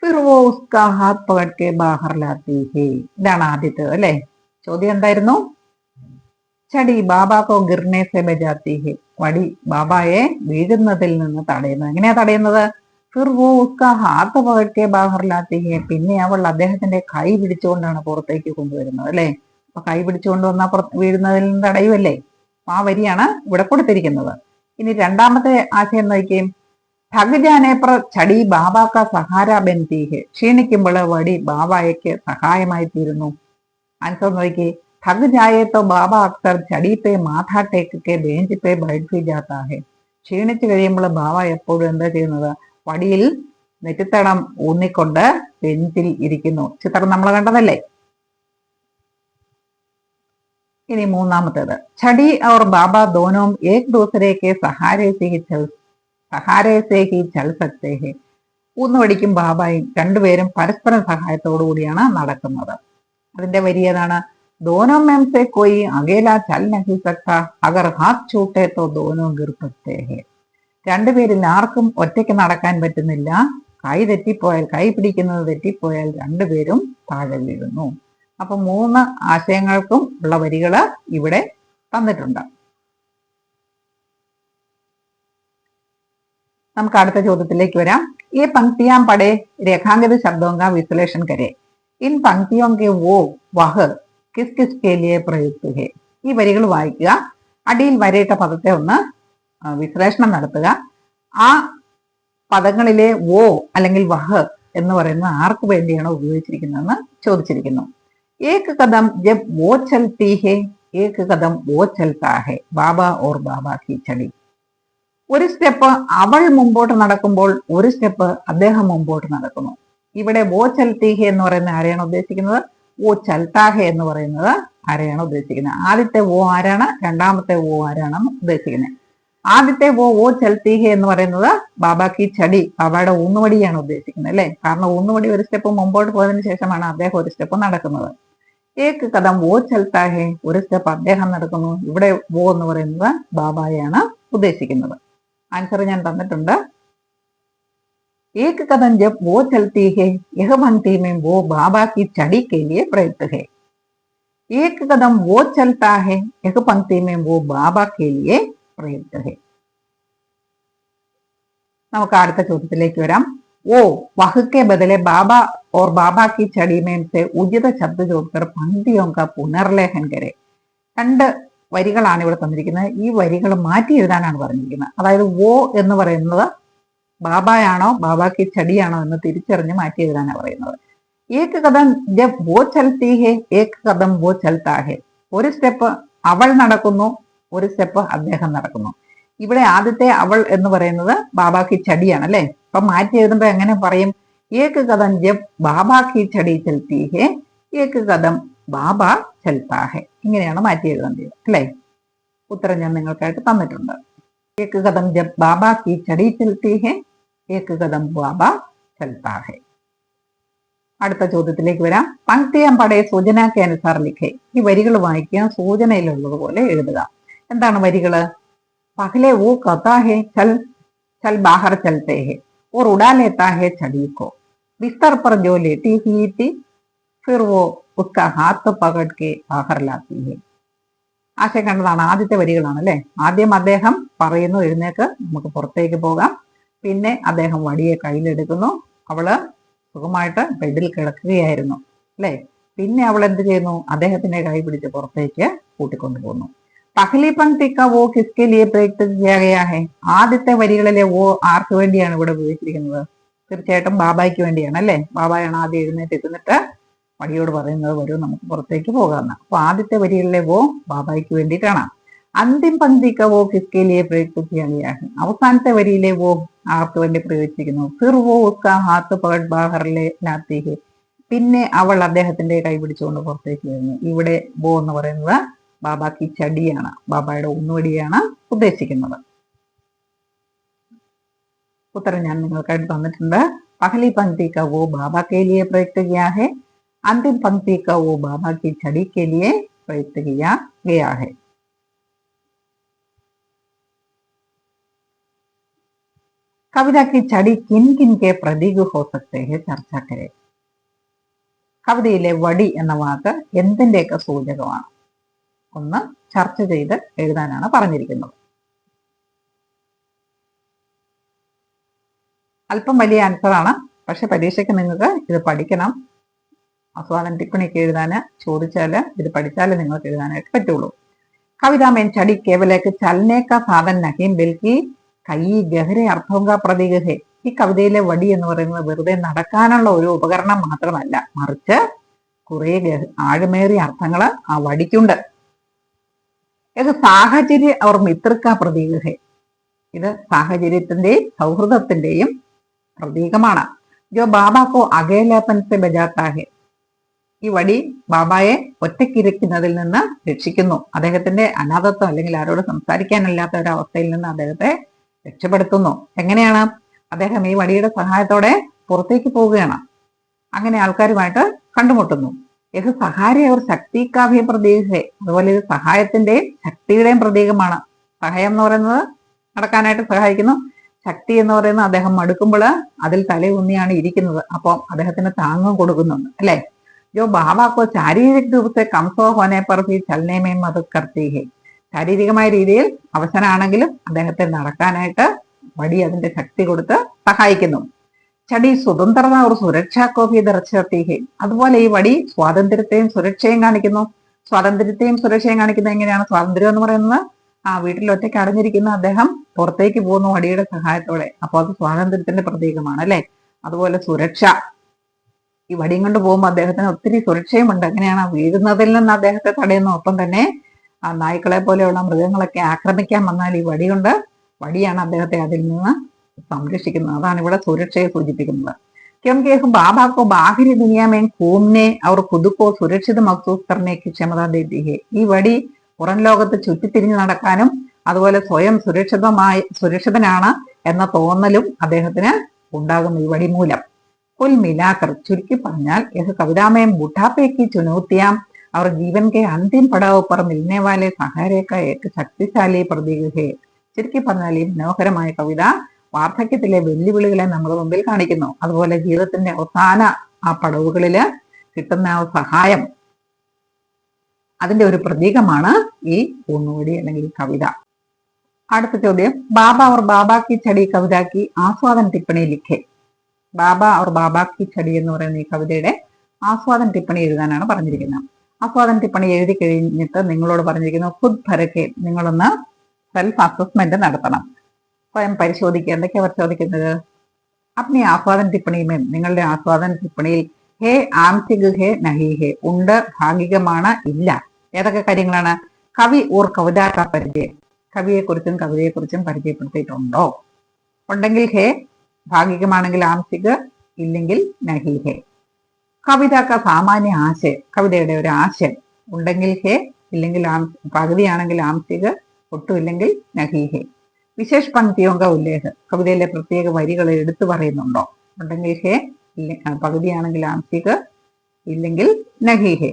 फिर वो उसका हाथ पकड़ के बाहर लाती है. ഇതാണ് ആദ്യത്തേത് അല്ലെ. ചോദ്യം എന്തായിരുന്നു? ചടി ബാബാക്കോ ഗിർനെ സെ ബജാത്തി ഹെ. വടി ബാബായെ വീഴുന്നതിൽ നിന്ന് തടയുന്നത്. എങ്ങനെയാ തടയുന്നത്? ഫിർ വോ ഉസ്കാ ഹാത്ത് പകട് കെ ബാഹർ ലാത്തി ഹെ. പിന്നെ അവൾ അദ്ദേഹത്തിന്റെ കൈ പിടിച്ചുകൊണ്ടാണ് പുറത്തേക്ക് കൊണ്ടുവരുന്നത് അല്ലെ. അപ്പൊ കൈ പിടിച്ചുകൊണ്ട് വന്നാൽ വീഴുന്നതിൽ നിന്ന് തടയുമല്ലേ. ആ വരിയാണ് ഇവിടെ കൊടുത്തിരിക്കുന്നത്. ഇനി രണ്ടാമത്തെ ആശയം നോക്കിയും थक जाने पर छड़ी बाबा का सहारा बनती है. ക്ഷീണിക്കുമ്പോൾ വടി ബാബായ്ക്ക് സഹായമായി തീരുന്നു. ആൻസർ നോക്കി. थक जाए तो बाबा अक्सर छड़ी पे माथा टेक के बेंच पे बैठ भी जाता है. ക്ഷീണിച്ചു കഴിയുമ്പോൾ ബാബ എപ്പോഴും എന്താ ചെയ്യുന്നത്? വടിയിൽ നെറ്റിത്തടം ഊന്നിക്കൊണ്ട് ബെഞ്ചിൽ ഇരിക്കുന്നു. ചിത്രം നമ്മൾ കണ്ടതല്ലേ. ഇനി മൂന്നാമത്തേത്. छड़ी और बाबा दोनों एक दूसरे के सहारे से ही चल सकते हैं. ഊന്നുവടിക്കും ബാബായും രണ്ടുപേരും പരസ്പര സഹായത്തോടു കൂടിയാണ് നടക്കുന്നത്. അതിന്റെ വരി ഏതാണ്? दोनों में से कोई अकेला चल नहीं सकता, अगर हाथ छूटे तो दोनों गिर सकते हैं. രണ്ടുപേരിൽ ആർക്കും ഒറ്റയ്ക്ക് നടക്കാൻ പറ്റുന്നില്ല. കൈ തെറ്റിപ്പോയാൽ, കൈ പിടിക്കുന്നത് തെറ്റിപ്പോയാൽ രണ്ടുപേരും താഴെ വീഴുന്നു. അപ്പൊ മൂന്ന് ആശയങ്ങൾക്കും ഉള്ള വരികള് ഇവിടെ തന്നിട്ടുണ്ട്. നമുക്ക് അടുത്ത ചോദ്യത്തിലേക്ക് വരാം. ഈ പങ്ക്തിയാം പടേ രേഖാങ്കിത ശബ്ദോं का विश्लेषण करें. इन पंक्तियों के वो वह किस किस के लिए प्रयुक्त है. ഈ വരികൾ വായിക്കുക. അടിയിൽ വരയിട്ട പദത്തെ ഒന്ന് വിശ്ലേഷണം നടത്തുക. ആ പദങ്ങളിലെ വോ അല്ലെങ്കിൽ വഹ് എന്ന് പറയുന്നത് ആർക്ക് വേണ്ടിയാണ് ഉപയോഗിച്ചിരിക്കുന്നതെന്ന് ചോദിച്ചിരിക്കുന്നു. ഏക് കദം ജബ് വോ ചൽത്തി ഹെ, ഏക് കദം വോ ചൽത്താ ഹെ, ബാബ ഓർ ബാബ കി ചടി. ഒരു സ്റ്റെപ്പ് അവൾ മുമ്പോട്ട് നടക്കുമ്പോൾ ഒരു സ്റ്റെപ്പ് അദ്ദേഹം മുമ്പോട്ട് നടക്കുന്നു. ഇവിടെ വോ ചൽത്തി ഹെ എന്ന് പറയുന്നത് ആരെയാണ് ഉദ്ദേശിക്കുന്നത്? വോ ചൽത്താ ഹെ എന്ന് പറയുന്നത് ആരെയാണ് ഉദ്ദേശിക്കുന്നത്? ആദ്യത്തെ വോ ആരാണ്? രണ്ടാമത്തെ വോ ആരാണെന്ന് ഉദ്ദേശിക്കുന്നത്? ആദ്യത്തെ വോ ചൽത്തി ഹെ എന്ന് പറയുന്നത് ബാബാക്കി ചടി, ബാബയുടെ ഊന്നുവടിയാണ് ഉദ്ദേശിക്കുന്നത് അല്ലെ. കാരണം ഊന്നുവടി ഒരു സ്റ്റെപ്പ് മുമ്പോട്ട് പോയതിനു ശേഷമാണ് അദ്ദേഹം ഒരു സ്റ്റെപ്പ് നടക്കുന്നത്. ഏക് കദം വോ ചൽത്താ ഹെ, ഒരു സ്റ്റെപ്പ് അദ്ദേഹം നടക്കുന്നു. ഇവിടെ വോ എന്ന് പറയുന്നത് ബാബായാണ് ഉദ്ദേശിക്കുന്നത്. ആൻസർ ഞാൻ തന്നിട്ടുണ്ട്. एक कदम जब वो चलती है, यह पंक्ति में वो बाबा की छड़ी के लिए प्रयुक्त है. एक कदम वो चलता है, यह पंक्ति में वो बाबा के लिए प्रयुक्त है. നമുക്ക് അടുത്ത ചോദ്യത്തിലേക്ക് വരാം. वो वह के बदले बाबा और बाबा की छड़ी में से उचित शब्द जोड़कर पंक्तियों का पुनर्लेखन करे. രണ്ട് വരികളാണ് ഇവിടെ തന്നിരിക്കുന്നത്. ഈ വരികൾ മാറ്റി എഴുതാനാണ് പറഞ്ഞിരിക്കുന്നത്. അതായത് വോ എന്ന് പറയുന്നത് ബാബായാണോ ബാബാക്ക് ചടിയാണോ എന്ന് തിരിച്ചറിഞ്ഞ് മാറ്റി എഴുതാനാണ് പറയുന്നത്. ഏക് കദം ജബ് വോ ചൽത്തി ഹെ, ഏക് കദം വോ ചൽത്താ ഹെ. ഒരു സ്റ്റെപ്പ് അവൾ നടക്കുന്നു, ഒരു സ്റ്റെപ്പ് അദ്ദേഹം നടക്കുന്നു. ഇവിടെ ആദ്യത്തെ അവൾ എന്ന് പറയുന്നത് ബാബാക്ക് ചടിയാണ് അല്ലെ. അപ്പൊ മാറ്റി എഴുതുമ്പോ എങ്ങനെ പറയും? ഏക് കദം ജബ് ബാബാക്ക് ചടി ചൽത്തി ഹെ, ഏക് കദം ബാബ ചൽത്താ ഹെ. ഇങ്ങനെയാണ് മാറ്റി എഴുതേണ്ടത് അല്ലെ. ഉത്തരം ഞാൻ നിങ്ങൾക്കായിട്ട് തന്നിട്ടുണ്ട്. एक कदम जब बाबा की छड़ी चलती है, एक कदम बाबा चलता है. അടുത്ത ചോദ്യത്തിലേക്ക് വരാം. പങ്ക്തിയാം പടേ സൂചനയ്ക്ക് അനുസാർ ലിഖേ. ഈ വരികൾ വായിക്കുക, സൂചനയിലുള്ളതുപോലെ എഴുതുക. എന്താണ് വരികള്? പഹലെ വോ കഥാ ഹെ ചൽ ചൽ ബാഹർ ചലത്തെ ഹെ और उड़ा लेता है छड़ी को, बिस्तर पर जो लेटी हुई थी फिर वो उसका हाथ पकड़ के बाहर लाती है. ആശയം കണ്ടതാണ്. ആദ്യത്തെ വരികളാണ് അല്ലെ. ആദ്യം അദ്ദേഹം പറയുന്നു എഴുന്നേക്ക്, നമുക്ക് പുറത്തേക്ക് പോകാം. പിന്നെ അദ്ദേഹം വടിയെ കയ്യിലെടുക്കുന്നു. അവള് സുഖമായിട്ട് ബെഡിൽ കിടക്കുകയായിരുന്നു അല്ലെ. പിന്നെ അവൾ എന്ത് ചെയ്യുന്നു? അദ്ദേഹത്തിന്റെ കൈ പിടിച്ച് പുറത്തേക്ക് കൂട്ടിക്കൊണ്ടുപോകുന്നു. പഹലി പങ്ക്തി കാ വോ കിസ്കെ ലിയെ പ്രയുക്ത കിയാ ഗയാ ഹെ. ആദ്യത്തെ വരികളിലെ വോ ആർക്ക് വേണ്ടിയാണ് ഇവിടെ ഉപയോഗിച്ചിരിക്കുന്നത്? തീർച്ചയായിട്ടും ബാബായ്ക്ക് വേണ്ടിയാണ് അല്ലെ. ബാബായാണ് ആദ്യം എഴുന്നേറ്റ് ഇരുന്നിട്ട് വടിയോട് പറയുന്നത് വരൂ നമുക്ക് പുറത്തേക്ക് പോകാമെന്ന്. അപ്പൊ ആദ്യത്തെ വരികളിലെ വോ ബാബായ്ക്ക് വേണ്ടിയിട്ടാണ്. അന്തിം പങ്ക്തി കാ വോ കിസ്കെ ലിയെ പ്രയുക്ത കിയാ ഗയാ ഹെ. അവസാനത്തെ വരിയിലെ വോ ആർക്ക് വേണ്ടി പ്രയോഗിച്ചിരിക്കുന്നു? ഫിർ വോ ഉസ്കാ ഹാത്ത് പകഡ് ബാഹർ ലാത്തി ഹെ. പിന്നെ അവൾ അദ്ദേഹത്തിന്റെ കൈ പിടിച്ചുകൊണ്ട് പുറത്തേക്ക് വരുന്നു. ഇവിടെ വോ എന്ന് പറയുന്നത് ബാബാക്ക് ചടിയാണ്, ബാബായുടെ ഊന്നുവടിയാണ് ഉദ്ദേശിക്കുന്നത്. ഉത്തരം ഞാൻ നിങ്ങൾക്കായിട്ട് തന്നിട്ടുണ്ട്. പഹലി പങ്ക്തി കാ വോ ബാബാ കെ ലിയെ പ്രയുക്ത കിയാ ഹെ, अंतिम पंक्ति का वो बाबा की छड़ी के लिए प्रयुक्त किया गया है. കവിത की ചടി കിൻ കിൻ കെ പ്രതീക് ഹോ സക്തേ ഹെ ചർച്ച കരെ. കവിതയിലെ വടി എന്ന വാക്ക് എന്തിന്റെയൊക്കെ സൂചകമാണ്? ഒന്ന് ചർച്ച ചെയ്ത് എഴുതാനാണ് പറഞ്ഞിരിക്കുന്നത്. അല്പം വലിയ ആൻസറാണ്, പക്ഷെ പരീക്ഷയ്ക്ക് നിങ്ങൾക്ക് ഇത് പഠിക്കണം. ആസ്വാദന ടിപ്പണിയൊക്കെ എഴുതാന് ചോദിച്ചാല് ഇത് പഠിച്ചാലേ നിങ്ങൾക്ക് എഴുതാനായിട്ട് പറ്റുള്ളൂ. കവിത में चढ़ी केवल एक चलने का साधन नहीं बल्कि कई गहरे अर्थों का प्रतीक है. ഈ കവിതയിലെ വടി എന്ന് പറയുന്നത് വെറുതെ നടക്കാനുള്ള ഒരു ഉപകരണം മാത്രമല്ല, മറിച്ച് കുറെ ആഴമേറിയ അർത്ഥങ്ങള് ആ വടിക്കുണ്ട്. ഇത് സാഹചര്യ അവർ മിത്രക്ക പ്രതീക ഹെ. ഇത് സാഹചര്യത്തിന്റെയും സൗഹൃദത്തിന്റെയും പ്രതീകമാണ്. ജോ ബാബാക്കോ അകേലാപ്പൻ സെ ബജാത്താ ഹെ. ഈ വടി ബാബായെ ഒറ്റയ്ക്കിരിക്കുന്നതിൽ നിന്ന് രക്ഷിക്കുന്നു. അദ്ദേഹത്തിന്റെ അനാഥത്വം അല്ലെങ്കിൽ ആരോട് സംസാരിക്കാനില്ലാത്ത ഒരു അവസ്ഥയിൽ നിന്ന് അദ്ദേഹത്തെ രക്ഷപ്പെടുത്തുന്നു. എങ്ങനെയാണ്? അദ്ദേഹം ഈ വടിയുടെ സഹായത്തോടെ പുറത്തേക്ക് പോവുകയാണ്. അങ്ങനെ ആൾക്കാരുമായിട്ട് കണ്ടുമുട്ടുന്നു. ഇത് സഹായ ഒരു ശക്തിക്കാഭ്യ പ്രതീകേ. അതുപോലെ ഇത് സഹായത്തിന്റെയും ശക്തിയുടെയും പ്രതീകമാണ്. സഹായം എന്ന് പറയുന്നത് നടക്കാനായിട്ട് സഹായിക്കുന്നു. ശക്തി എന്ന് പറയുന്നത് അദ്ദേഹം മടുക്കുമ്പോൾ അതിൽ തലയൂന്നിയാണ് ഇരിക്കുന്നത്. അപ്പം അദ്ദേഹത്തിന് താങ്ങും കൊടുക്കുന്നുണ്ട് അല്ലെ. जो बाबा को शारीरिक रूप से कमजोर होने पर भी चलने में मदद करती है. ശാരീരികമായ രീതിയിൽ അവശനാണെങ്കിലും അദ്ദേഹത്തെ നടക്കാനായിട്ട് വടി അതിന്റെ ശക്തി കൊടുത്ത് സഹായിക്കുന്നു. ചടി സ്വതന്ത്രത ഒരു സുരക്ഷാക്കോപി ദർശത്തി ഹെ. അതുപോലെ ഈ വടി സ്വാതന്ത്ര്യത്തെയും സുരക്ഷയും കാണിക്കുന്നു. സ്വാതന്ത്ര്യത്തെയും സുരക്ഷയും കാണിക്കുന്നത് എങ്ങനെയാണ്? സ്വാതന്ത്ര്യം എന്ന് പറയുന്നത് വീട്ടിൽ ഒറ്റയ്ക്ക് അടഞ്ഞിരിക്കുന്ന അദ്ദേഹം പുറത്തേക്ക് പോകുന്നു വടിയുടെ സഹായത്തോടെ. അപ്പോൾ അത് സ്വാതന്ത്ര്യത്തിന്റെ പ്രതീകമാണ് അല്ലെ. അതുപോലെ സുരക്ഷ, ഈ വടിയും കൊണ്ട് പോകുമ്പോൾ അദ്ദേഹത്തിന് ഒത്തിരി സുരക്ഷയുമുണ്ട്. എങ്ങനെയാണ്? വീഴുന്നതിൽ നിന്ന് അദ്ദേഹത്തെ തടയുന്നു. ഒപ്പം തന്നെ ആ നായ്ക്കളെ പോലെയുള്ള മൃഗങ്ങളൊക്കെ ആക്രമിക്കാൻ വന്നാൽ ഈ വടിയാണ് അദ്ദേഹത്തെ അതിൽ നിന്ന് സംരക്ഷിക്കുന്നത്. അതാണ് ഇവിടെ സുരക്ഷയെ സൂചിപ്പിക്കുന്നത്. ക്യോंकि बाबा को बाहरी दुनिया में घूमने और खुद को सुरक्षित महसूस करने की क्षमता देती है. ഈ വടി പുറം ലോകത്ത് ചുറ്റിത്തിരിഞ്ഞു നടക്കാനും അതുപോലെ സ്വയം സുരക്ഷിതനാണ് എന്ന തോന്നലും അദ്ദേഹത്തിന് ഉണ്ടാകും ഈ വടി മൂലം. कुल मिलाकर चुटकी പറഞ്ഞാൽ यह कविता में बुढ़ापे की चुनौतियां और जीवन के अंतिम पड़ाव पर मिलने वाले सहारे का एक शक्तिशाली प्रतीक है. ചുരുക്കി പറഞ്ഞാൽ ഈ മനോഹരമായ കവിത വാർദ്ധക്യത്തിലെ വെല്ലുവിളികളെ നമ്മുടെ മുമ്പിൽ കാണിക്കുന്നു. അതുപോലെ ജീവിതത്തിന്റെ അവസാന ആ പടവുകളില് കിട്ടുന്ന ആ സഹായം, അതിന്റെ ഒരു പ്രതീകമാണ് ഈ ഊന്നുവടി അല്ലെങ്കിൽ കവിത. അടുത്ത ചോദ്യം, ബാബ और बाबा की छड़ी कविता की आस्वादन टिप्पणी लिखे. ബാബ और ബാബ की छड़ी എന്ന് പറയുന്ന ഈ കവിതയുടെ ആസ്വാദന ടിപ്പണി എഴുതാനാണ് പറഞ്ഞിരിക്കുന്നത്. ആസ്വാദന ടിപ്പണി എഴുതി കഴിഞ്ഞിട്ട് നിങ്ങളോട് പറഞ്ഞിരിക്കുന്നു ഖുദ് ഭരക്കെ, നിങ്ങളൊന്ന് സെൽഫ് അസസ്മെന്റ് നടത്തണം, സ്വയം പരിശോധിക്കുക. എന്തൊക്കെയാ പരിശോധിക്കുന്നത്? അപ്നി ആസ്വാദന ടിപ്പണിയുമേ, നിങ്ങളുടെ ആസ്വാദന ടിപ്പണിയിൽ ഹേ ആംസിക് ഹേ നഹി ഹേ, ഉണ്ട് ഭാഗികമാണ് ഇല്ല. ഏതൊക്കെ കാര്യങ്ങളാണ്? കവി ഓർ കവിതാ പരിചയം, കവിയെക്കുറിച്ചും കവിതയെക്കുറിച്ചും പരിചയപ്പെടുത്തിയിട്ടുണ്ടോ? ഉണ്ടെങ്കിൽ ഹേ, ഭാഗികമാണെങ്കിൽ ആംസിക്, ഇല്ലെങ്കിൽ നഹി ഹേ. കവിത സാമാന്യ ആശയം, കവിതയുടെ ഒരു ആശയം ഉണ്ടെങ്കിൽ ഹേ, ഇല്ലെങ്കിൽ പകുതിയാണെങ്കിൽ ആംസിക്, ഒട്ടുമില്ലെങ്കിൽ നഹി ഹേ. വിശേഷ പങ്ക്തിയോങ്ക ഉല്ലേഖ, കവിതയിലെ പ്രത്യേക വരികൾ എടുത്തു പറയുന്നുണ്ടോ? ഉണ്ടെങ്കിൽ ഹേ, പകുതിയാണെങ്കിൽ ആംസിക്, ഇല്ലെങ്കിൽ നഹി ഹേ.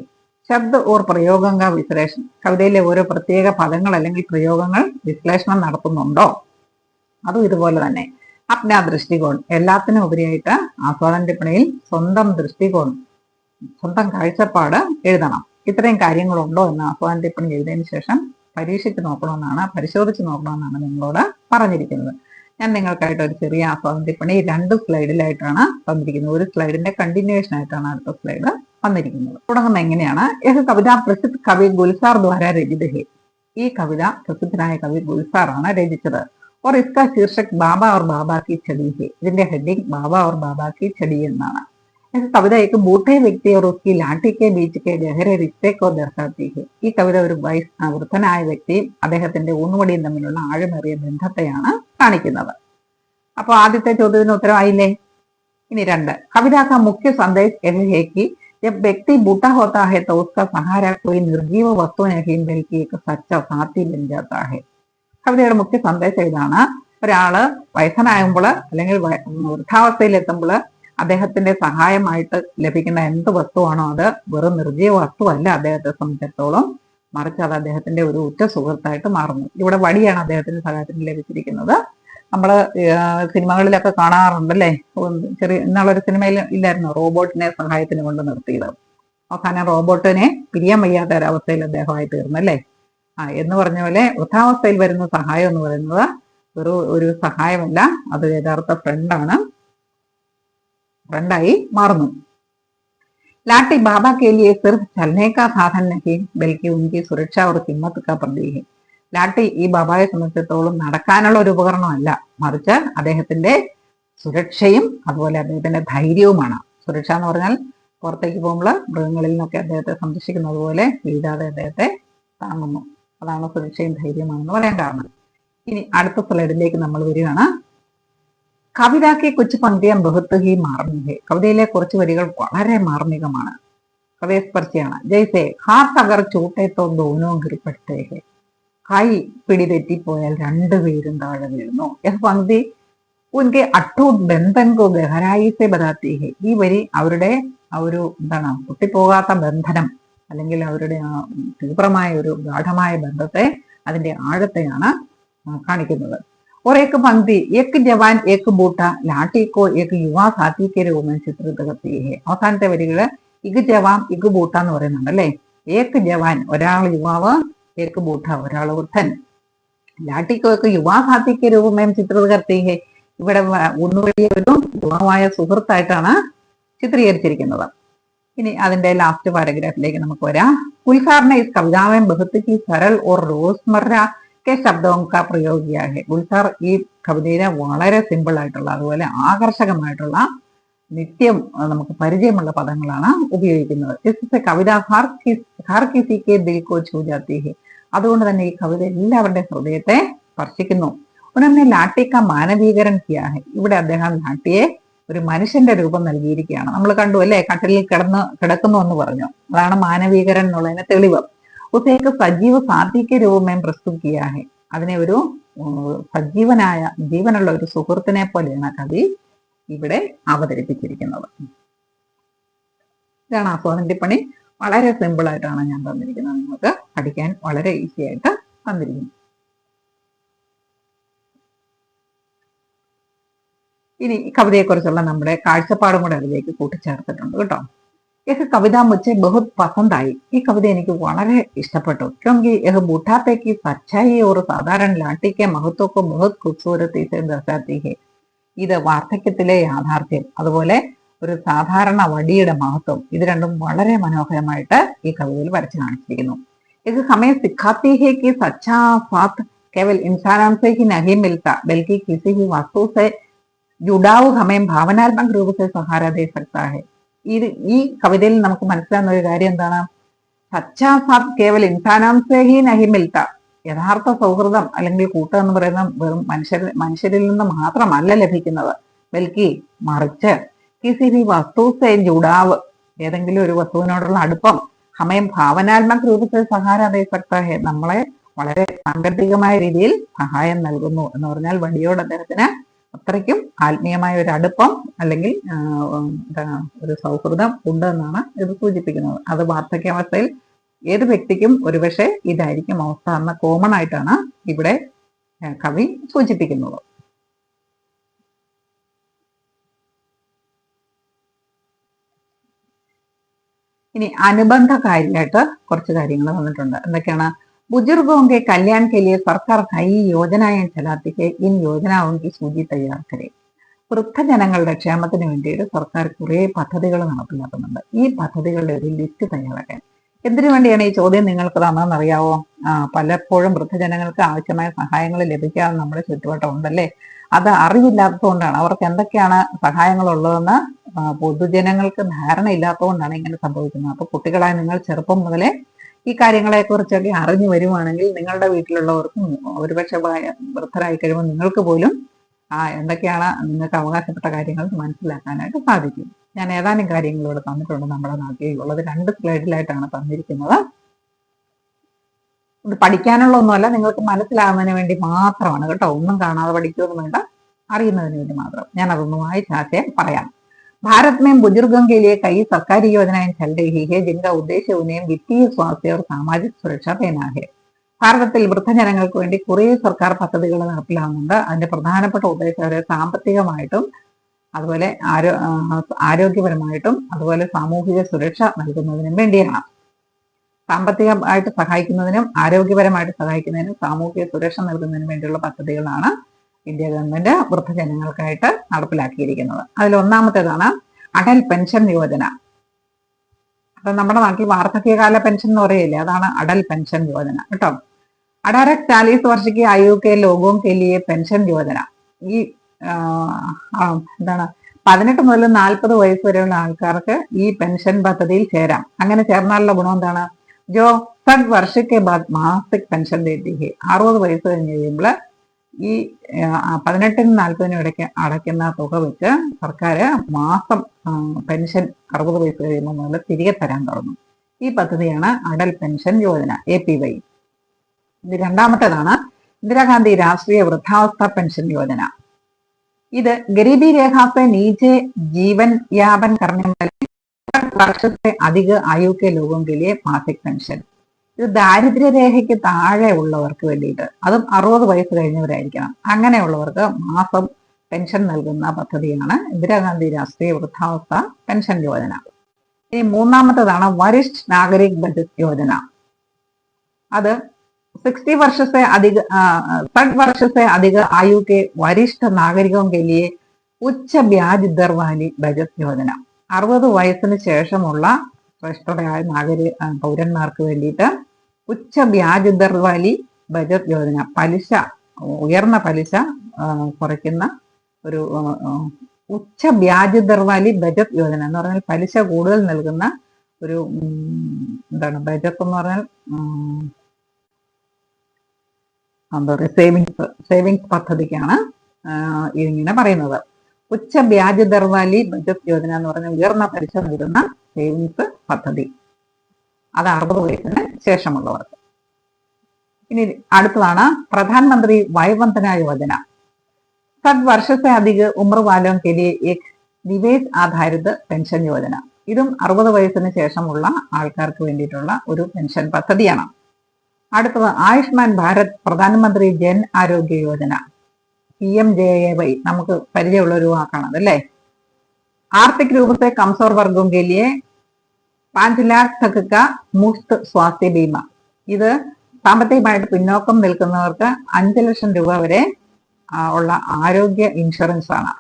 ശബ്ദ ഓർ പ്രയോഗങ്ക വിശ്ലേഷണം, കവിതയിലെ ഓരോ പ്രത്യേക പദങ്ങൾ അല്ലെങ്കിൽ പ്രയോഗങ്ങൾ വിശ്ലേഷണം നടത്തുന്നുണ്ടോ? അതും ഇതുപോലെ തന്നെ. അപ്ന ദൃഷ്ടികോൺ, എല്ലാത്തിനും ഉപരിയായിട്ട് ആസ്വാദന ടിപ്പണിയിൽ സ്വന്തം ദൃഷ്ടികോൺ, സ്വന്തം കാഴ്ചപ്പാട് എഴുതണം. ഇത്രയും കാര്യങ്ങളുണ്ടോ എന്ന് ആസ്വാദന ടിപ്പണി എഴുതിയതിനു ശേഷം പരീക്ഷിച്ച് നോക്കണമെന്നാണ്, പരിശോധിച്ച് നോക്കണമെന്നാണ് നിങ്ങളോട് പറഞ്ഞിരിക്കുന്നത്. ഞാൻ നിങ്ങൾക്കായിട്ട് ഒരു ചെറിയ ആസ്വാദന ടിപ്പണി 2 സ്ലൈഡിലായിട്ടാണ് തന്നിരിക്കുന്നത്. ഒരു സ്ലൈഡിന്റെ കണ്ടിന്യൂവേഷൻ ആയിട്ടാണ് അടുത്ത സ്ലൈഡ് വന്നിരിക്കുന്നത്. തുടങ്ങുന്ന എങ്ങനെയാണ്? ഏത് കവിത പ്രസിദ്ധ കവി ഗുൽസാർ ദ്വാര രചിത ഹേ. ഈ കവിത പ്രസിദ്ധനായ കവി ഗുൽസാർ ആണ് രചിച്ചത്. और इसका शीर्षक बाबा और बाबा की छड़ी है. ഇതിന്റെ ഹെഡിങ് ബാബ और बाबा की छड़ी എന്നാണ്. इस कविता एक बूढ़े व्यक्ति और उसकी लाठी के बीच के गहरे रिश्ते को दर्शाती है. ഈ കവിത ഒരു വൃദ്ധനായ വ്യക്തിയും അദ്ദേഹത്തിന്റെ ഊന്നുവടിയും തമ്മിലുള്ള ആഴമേറിയ ബന്ധത്തെയാണ് കാണിക്കുന്നത്. അപ്പൊ ആദ്യത്തെ ചോദ്യത്തിന് ഉത്തരവായില്ലേ? ഇനി 2, कविता का मुख्य संदेश यह है कि जब व्यक्ति बूढ़ा होता है तो उसका सहारा कोई निर्जीव वस्तु नहीं बल्कि एक सच्चा साथी बन जाता है. കവിതയുടെ മുഖ്യ സന്ദേശം ഇതാണ്: ഒരാള് വയസ്സനാകുമ്പോൾ അല്ലെങ്കിൽ വൃദ്ധാവസ്ഥയിൽ എത്തുമ്പോൾ അദ്ദേഹത്തിന്റെ സഹായമായിട്ട് ലഭിക്കുന്ന എന്ത് വസ്തുവാണോ അത് വെറും നിർജീവ വസ്തുവല്ല അദ്ദേഹത്തെ സംബന്ധിച്ചിടത്തോളം, മറിച്ച് അത് അദ്ദേഹത്തിന്റെ ഒരു ഉറ്റ സുഹൃത്തായിട്ട് മാറുന്നു. ഇവിടെ വടിയാണ് അദ്ദേഹത്തിന്റെ സഹായത്തിന് ലഭിച്ചിരിക്കുന്നത്. നമ്മള് സിനിമകളിലൊക്കെ കാണാറുണ്ടല്ലേ. ചെറിയ ഇന്നാളൊരു സിനിമയിൽ ഇല്ലായിരുന്നു, റോബോട്ടിനെ സഹായത്തിന് കൊണ്ട് നിർത്തിയത്. അവസാനം റോബോട്ടിനെ പിരിയാൻ വയ്യാത്ത ഒരവസ്ഥയിൽ അദ്ദേഹമായി തീർന്നല്ലേ. എന്ന് പറഞ്ഞ പോലെ വൃദ്ധാവസ്ഥയിൽ വരുന്ന സഹായം എന്ന് പറയുന്നത് വെറും ഒരു സഹായമല്ല, അത് യഥാർത്ഥ ഫ്രണ്ടായി മാറുന്നു. लाठी बाबा के लिए सिर्फ चलने का साधन नहीं बल्कि उनकी सुरक्षा और हिम्मत का प्रतीक है. ലാട്ടി ഈ ബാബായെ സംബന്ധിച്ചിടത്തോളം നടക്കാനുള്ള ഒരു ഉപകരണമല്ല, മറിച്ച് അദ്ദേഹത്തിന്റെ സുരക്ഷയും അതുപോലെ അദ്ദേഹത്തിന്റെ ധൈര്യവുമാണ്. സുരക്ഷ എന്ന് പറഞ്ഞാൽ പുറത്തേക്ക് പോകുമ്പോൾ മൃഗങ്ങളിൽ നിന്നൊക്കെ അദ്ദേഹത്തെ സംരക്ഷിക്കുന്നത് പോലെ വീഴാതെ അദ്ദേഹത്തെ താങ്ങുന്നു. അതാണ് സുരക്ഷയും ധൈര്യമാണെന്ന് പറയാൻ കാരണം. ഇനി അടുത്ത സ്ലൈഡിലേക്ക് നമ്മൾ വരികയാണ്. കവിതാക്കി കൊച്ചു പങ്ക്തിയം ബഹുത്ത് ഹി മാർമികെ. കവിതയിലെ കുറച്ച് വരികൾ വളരെ മാർമികമാണ്, ഹൃദയസ്പർശിയാണ്. ജയ്സെ ഹാത്ത് അഗർ ചൂട്ടേത്തോ ദോനോ ഗിർപെട്ടേ ഹെ. കൈ പിടിതെറ്റിപ്പോയാൽ രണ്ടുപേരും താഴെ വീഴുന്നു. യഹ് പങ്ക്തി ഉൻകെ അട്ടൂട്ട് ബന്ധൻ കോ ഗഹരായി സെ ബതാത്തി ഹെ. ഈ വരി അവരുടെ ഒരു പൊട്ടിപ്പോകാത്ത ബന്ധനം അല്ലെങ്കിൽ അവരുടെ തീവ്രമായ ഒരു ഗാഠമായ ബന്ധത്തെ, അതിന്റെ ആഴത്തെയാണ് കാണിക്കുന്നത്. और एक पंक्ति एक जवान एक बूटा लाठी को एक युवा साथी के रूप में चित्रित करती है. അവസാനത്തെ വരികള് ഇക് ജവാൻ ഇക് ബൂട്ട എന്ന് പറയുന്നുണ്ട് അല്ലെ. ഏക് ജവാൻ ഒരാൾ യുവാവ്, ഏക് ബൂട്ട ഒരാൾ വൃദ്ധൻ. ലാഠിക്കോ ഏക് യുവാ സാഥിക്ക് രൂപമേം ചിത്രിത് കർത്തി ഹെ. ഇവിടെ ഒന്നുവഴിയ ഒരു യുവാവായ സുഹൃത്തായിട്ടാണ് ചിത്രീകരിച്ചിരിക്കുന്നത്. ഇനി അതിന്റെ ലാസ്റ്റ് പാരഗ്രാഫിലേക്ക് നമുക്ക് വരാം. ഗുൽസാറിനെ ഇസ് കവിതാവേം ബഹുത്ത് ഹി സരൽ ഓർ റോസ്മർര കെ ശബ്ദോങ്ക പ്രയോഗിയാകെ. ഗുൽസാർ ഈ കവിതയിലെ വളരെ സിമ്പിൾ ആയിട്ടുള്ള അതുപോലെ ആകർഷകമായിട്ടുള്ള നിത്യം നമുക്ക് പരിചയമുള്ള പദങ്ങളാണ് ഉപയോഗിക്കുന്നത്. കവിത ഹർ കിസി കെ ദിൽ കോ ഛൂ ജാത്തി ഹെ. അതുകൊണ്ട് തന്നെ ഈ കവിത എല്ലാവരുടെ ഹൃദയത്തെ സ്പർശിക്കുന്നു. ഉടനെ ലാട്ടിക്ക മാനവീകരൻ കിയാ ഹെ. ഇവിടെ അദ്ദേഹം ലാട്ടിയെ ഒരു മനുഷ്യന്റെ രൂപം നൽകിയിരിക്കുകയാണ്. നമ്മൾ കണ്ടു അല്ലെ, കട്ടിലിൽ കിടക്കുന്നു എന്ന് പറഞ്ഞു. അതാണ് മാനവീകരൻ എന്നുള്ളതിന് തെളിവ്. ഉസേക്ക് സജീവ സാധിക്ക രൂപമേം പ്രസ്തുതിയാഹെ. അതിനെ ഒരു സജീവനായ ജീവനുള്ള ഒരു സുഹൃത്തിനെ പോലെയാണ് കവി ഇവിടെ അവതരിപ്പിച്ചിരിക്കുന്നത്. ഇതാണ് ആസ്വാദനപ്പണി. വളരെ സിമ്പിൾ ആയിട്ടാണ് ഞാൻ തന്നിരിക്കുന്നത്, നിങ്ങൾക്ക് പഠിക്കാൻ വളരെ ഈസി ആയിട്ട് തന്നിരിക്കുന്നു. ഇനി കവിതയെക്കുറിച്ചുള്ള നമ്മുടെ കാഴ്ചപ്പാടും കൂടെ അതിലേക്ക് കൂട്ടിച്ചേർത്തിട്ടുണ്ട് കേട്ടോ. യഹ് കവിത മുझे बहुत पसंद आई. ഈ കവിത എനിക്ക് വളരെ ഇഷ്ടപ്പെട്ടു. क्योंकि यह बूढ़ापे की सच्चाई और साधारण लाठी के महत्व को बहुत खूबसूरती से दर्शाती है. ഇത് വാർദ്ധക്യത്തിലെ യാഥാർത്ഥ്യം അതുപോലെ ഒരു സാധാരണ വടിയുടെ മഹത്വം, ഇത് രണ്ടും വളരെ മനോഹരമായിട്ട് ഈ കവിതയിൽ വരച്ചു കാണിച്ചിരിക്കുന്നു. ഇത് हमें सिखाती है कि सच्चा साथ केवल इंसानों से ही नहीं मिलता बल्कि किसी भी वस्तु से जुड़ाव हमें भावनात्मक रूप से सहारा दे सकता है. ഈ കവിതയിൽ നമുക്ക് മനസ്സിലാകുന്ന ഒരു കാര്യം എന്താണ്? സച്ചാ സാത്ത് കേവൽ ഇൻസാനാംസേ ഹി നഹി മിൽത്ത. യഥാർത്ഥ സൗഹൃദം അല്ലെങ്കിൽ കൂട്ടം എന്ന് പറയുന്ന വെറും മനുഷ്യരിൽ നിന്ന് മാത്രമല്ല ലഭിക്കുന്നത്, ബൽക്കി മറിച്ച് കിസി ഭി വസ്തു സേ ജുഡാവ്, ഏതെങ്കിലും ഒരു വസ്തുവിനോടുള്ള അടുപ്പം, ഹമയം ഭാവനാത്മക രൂപത്തിൽ സഹാര ദേ സക്താ ഹെ, നമ്മളെ വളരെ സാങ്കല്പികമായ രീതിയിൽ സഹായം നൽകുന്നു. എന്ന് പറഞ്ഞാൽ വടിയോട് അദ്ദേഹത്തിന് അത്രയ്ക്കും ആത്മീയമായ ഒരു അടുപ്പം അല്ലെങ്കിൽ ഒരു സൗഹൃദം ഉണ്ട് എന്നാണ് ഇത് സൂചിപ്പിക്കുന്നത്. അത് വാർദ്ധക്യാവസ്ഥയിൽ ഏത് വ്യക്തിക്കും ഒരുപക്ഷെ ഇതായിരിക്കും അവസ്ഥ എന്ന കോമൺ ആയിട്ടാണ് ഇവിടെ കവി സൂചിപ്പിക്കുന്നത്. ഇനി അനുബന്ധകാരിയായിട്ട് കുറച്ച് കാര്യങ്ങൾ വന്നിട്ടുണ്ട്. എന്തൊക്കെയാണ്? बुजुर्गों के कल्याण के लिए सरकार कई योजनाएं चलाती है. इन योजनाओं की सूची तैयार करे. വൃദ്ധജനങ്ങളുടെ ക്ഷേമത്തിന് വേണ്ടിയിട്ട് സർക്കാർ കുറെ പദ്ധതികൾ നടപ്പിലാക്കുന്നുണ്ട്. ഈ പദ്ധതികളുടെ ഒരു ലിസ്റ്റ് തയ്യാറാക്കാൻ. എന്തിനു വേണ്ടിയാണ് ഈ ചോദ്യം നിങ്ങൾക്ക് തന്നതെന്ന് അറിയാവോ? പലപ്പോഴും വൃദ്ധജനങ്ങൾക്ക് ആവശ്യമായ സഹായങ്ങൾ ലഭിക്കാതെ നമ്മുടെ ചുറ്റുവട്ടം ഉണ്ടല്ലേ. അത് അറിവില്ലാത്തതുകൊണ്ടാണ്, അവർക്ക് എന്തൊക്കെയാണ് സഹായങ്ങൾ ഉള്ളതെന്ന് പൊതുജനങ്ങൾക്ക് ധാരണ ഇല്ലാത്തതുകൊണ്ടാണ് ഇങ്ങനെ സംഭവിക്കുന്നത്. അപ്പൊ കുട്ടികളായ നിങ്ങൾ ചെറുപ്പം മുതലേ ഈ കാര്യങ്ങളെ കുറിച്ചൊക്കെ അറിഞ്ഞു വരുവാണെങ്കിൽ നിങ്ങളുടെ വീട്ടിലുള്ളവർക്കും ഒരുപക്ഷെ വൃദ്ധരായി കഴിയുമ്പോൾ നിങ്ങൾക്ക് പോലും എന്തൊക്കെയാണ് നിങ്ങൾക്ക് അവകാശപ്പെട്ട കാര്യങ്ങൾ മനസ്സിലാക്കാനായിട്ട് സാധിക്കും. ഞാൻ ഏതാനും കാര്യങ്ങൾ ഇവിടെ തന്നിട്ടുണ്ട് നമ്മുടെ നാട്ടിലുള്ളത്. 2 സ്ലൈഡിലായിട്ടാണ് തന്നിരിക്കുന്നത്. ഇത് പഠിക്കാനുള്ള ഒന്നുമല്ല, നിങ്ങൾക്ക് മനസ്സിലാകുന്നതിന് വേണ്ടി മാത്രമാണ് കേട്ടോ. ഒന്നും കാണാതെ പഠിക്കുമെന്ന് വേണ്ട, അറിയുന്നതിന് വേണ്ടി മാത്രം. ഞാൻ അതൊന്നും വായിച്ചാശയം പറയാം. भारत में बुजुर्गों के लिए कई सरकारी योजनाएं चल रही है जिनका उद्देश्य उन्हें वित्तीय स्वास्थ्य और सामाजिक सुरक्षा देना है. ഭാരതത്തിൽ വൃദ്ധജനങ്ങൾക്ക് വേണ്ടി കുറേ സർക്കാർ പദ്ധതികൾ നടപ്പിലാകുന്നുണ്ട്. അതിന്റെ പ്രധാനപ്പെട്ട ഉദ്ദേശം അവരെ സാമ്പത്തികമായിട്ടും അതുപോലെ ആരോഗ്യപരമായിട്ടും അതുപോലെ സാമൂഹിക സുരക്ഷ നൽകുന്നതിനും വേണ്ടിയാണ്. സാമ്പത്തികമായിട്ട് സഹായിക്കുന്നതിനും ആരോഗ്യപരമായിട്ട് സഹായിക്കുന്നതിനും സാമൂഹിക സുരക്ഷ നൽകുന്നതിനും വേണ്ടിയുള്ള പദ്ധതികളാണ് ഇന്ത്യ ഗവൺമെന്റ് വൃദ്ധജനങ്ങൾക്കായിട്ട് നടപ്പിലാക്കിയിരിക്കുന്നത്. അതിൽ ഒന്നാമത്തേതാണ് അടൽ പെൻഷൻ യോജന. അപ്പൊ നമ്മുടെ നാട്ടിൽ വാർദ്ധക്യകാല പെൻഷൻ എന്ന് പറയില്ലേ, അതാണ് അടൽ പെൻഷൻ യോജന കേട്ടോ. 18-40 वर्ष की आयु के लोगों के लिए പെൻഷൻ യോജന. ഈ എന്താണ് 18 മുതൽ 40 വയസ്സ് വരെയുള്ള ആൾക്കാർക്ക് ഈ പെൻഷൻ പദ്ധതിയിൽ ചേരാം. അങ്ങനെ ചേർന്നാലുള്ള ഗുണം എന്താണ്? ജോ 60 വർഷ के बाद മാസിക് പെൻഷൻ देती है. 60 വയസ്സ് കഴിഞ്ഞ് കഴിയുമ്പോൾ ഈ 18-നും 40-നും ഇടയ്ക്ക് അടയ്ക്കുന്ന തുക വെച്ച് സർക്കാർ മാസം പെൻഷൻ 60 വയസ്സ് കഴിയുമ്പോൾ മുതൽ തിരികെ തരാൻ തുടങ്ങും. ഈ പദ്ധതിയാണ് അടൽ പെൻഷൻ യോജന, APY. ഇത് രണ്ടാമത്തേതാണ് ഇന്ദിരാഗാന്ധി രാഷ്ട്രീയ വൃദ്ധാവസ്ഥ പെൻഷൻ യോജന. ഇത് ഗരീബി രേഖാസെ നീचे जीवन यापन करने वाले 60 वर्ष से अधिक आयु के लोगों के लिए मासिक പെൻഷൻ. ഇത് ദാരിദ്ര്യരേഖയ്ക്ക് താഴെ ഉള്ളവർക്ക് വേണ്ടിയിട്ട്, അതും 60 വയസ്സ് കഴിഞ്ഞവരായിരിക്കണം, അങ്ങനെയുള്ളവർക്ക് മാസം പെൻഷൻ നൽകുന്ന പദ്ധതിയാണ് ഇന്ദിരാഗാന്ധി രാഷ്ട്രീയ വൃദ്ധാവസ്ഥ പെൻഷൻ യോജന. ഇനി മൂന്നാമത്തേതാണ് വരിഷ്ഠ നാഗരിക് ബചത് യോജന. അത് 60 वर्ष से अधिक 60 वर्ष से अधिक आयु के वरिष्ठ नागरिकों के लिए उच्च ब्याज दर वाली बचत യോജന. 60 വയസ്സിന് ശേഷമുള്ള ശ്രേഷ്ഠരായ പൗരന്മാർക്ക് വേണ്ടിയിട്ട് ഉച്ച ബ്യാജ് ദർ വാലി ബചത് യോജന, പലിശ ഉയർന്ന പലിശ കുറയ്ക്കുന്ന ഒരു ഉച്ച ബ്യാജ് ദർ വാലി ബചത് യോജന എന്ന് പറഞ്ഞാൽ പലിശ കൂടുതൽ നൽകുന്ന ഒരു എന്താണ് ബചത്ത് എന്ന് പറഞ്ഞാൽ എന്താ പറയുക, സേവിങ്സ് പദ്ധതിക്കാണ് ഇതിങ്ങനെ പറയുന്നത്. ഉച്ച ബ്യാജ് ദർ വാലി ബചത് യോജന എന്ന് പറഞ്ഞാൽ ഉയർന്ന പലിശ നൽകുന്ന സേവിങ്സ് പദ്ധതി. അത് 60 വയസ്സിന് ശേഷമുള്ളവർക്ക്. ഇനി അടുത്തതാണ് പ്രധാനമന്ത്രി വയവന്ദന യോജന. 60 वर्ष से अधिक उम्र वालों के लिए एक निवेश आधारित പെൻഷൻ യോജന. ഇതും 60 വയസ്സിന് ശേഷമുള്ള ആൾക്കാർക്ക് വേണ്ടിയിട്ടുള്ള ഒരു പെൻഷൻ പദ്ധതിയാണ്. അടുത്തത് ആയുഷ്മാൻ ഭാരത് പ്രധാനമന്ത്രി ജൻ ആരോഗ്യ യോജന, PMJAY. നമുക്ക് പരിചയമുള്ള ഒരു വാക്കാണ് അതല്ലേ. ആർത്തിക് രൂപത്തെ കംസോർ വർഗം के लिए 5 लाख तक का मुफ्त स्वास्थ्य ബീമ. ഇത് സാമ്പത്തികമായിട്ട് പിന്നോക്കം നിൽക്കുന്നവർക്ക് 5 ലക്ഷം രൂപ വരെ ഉള്ള ആരോഗ്യ ഇൻഷുറൻസ് ആണ്.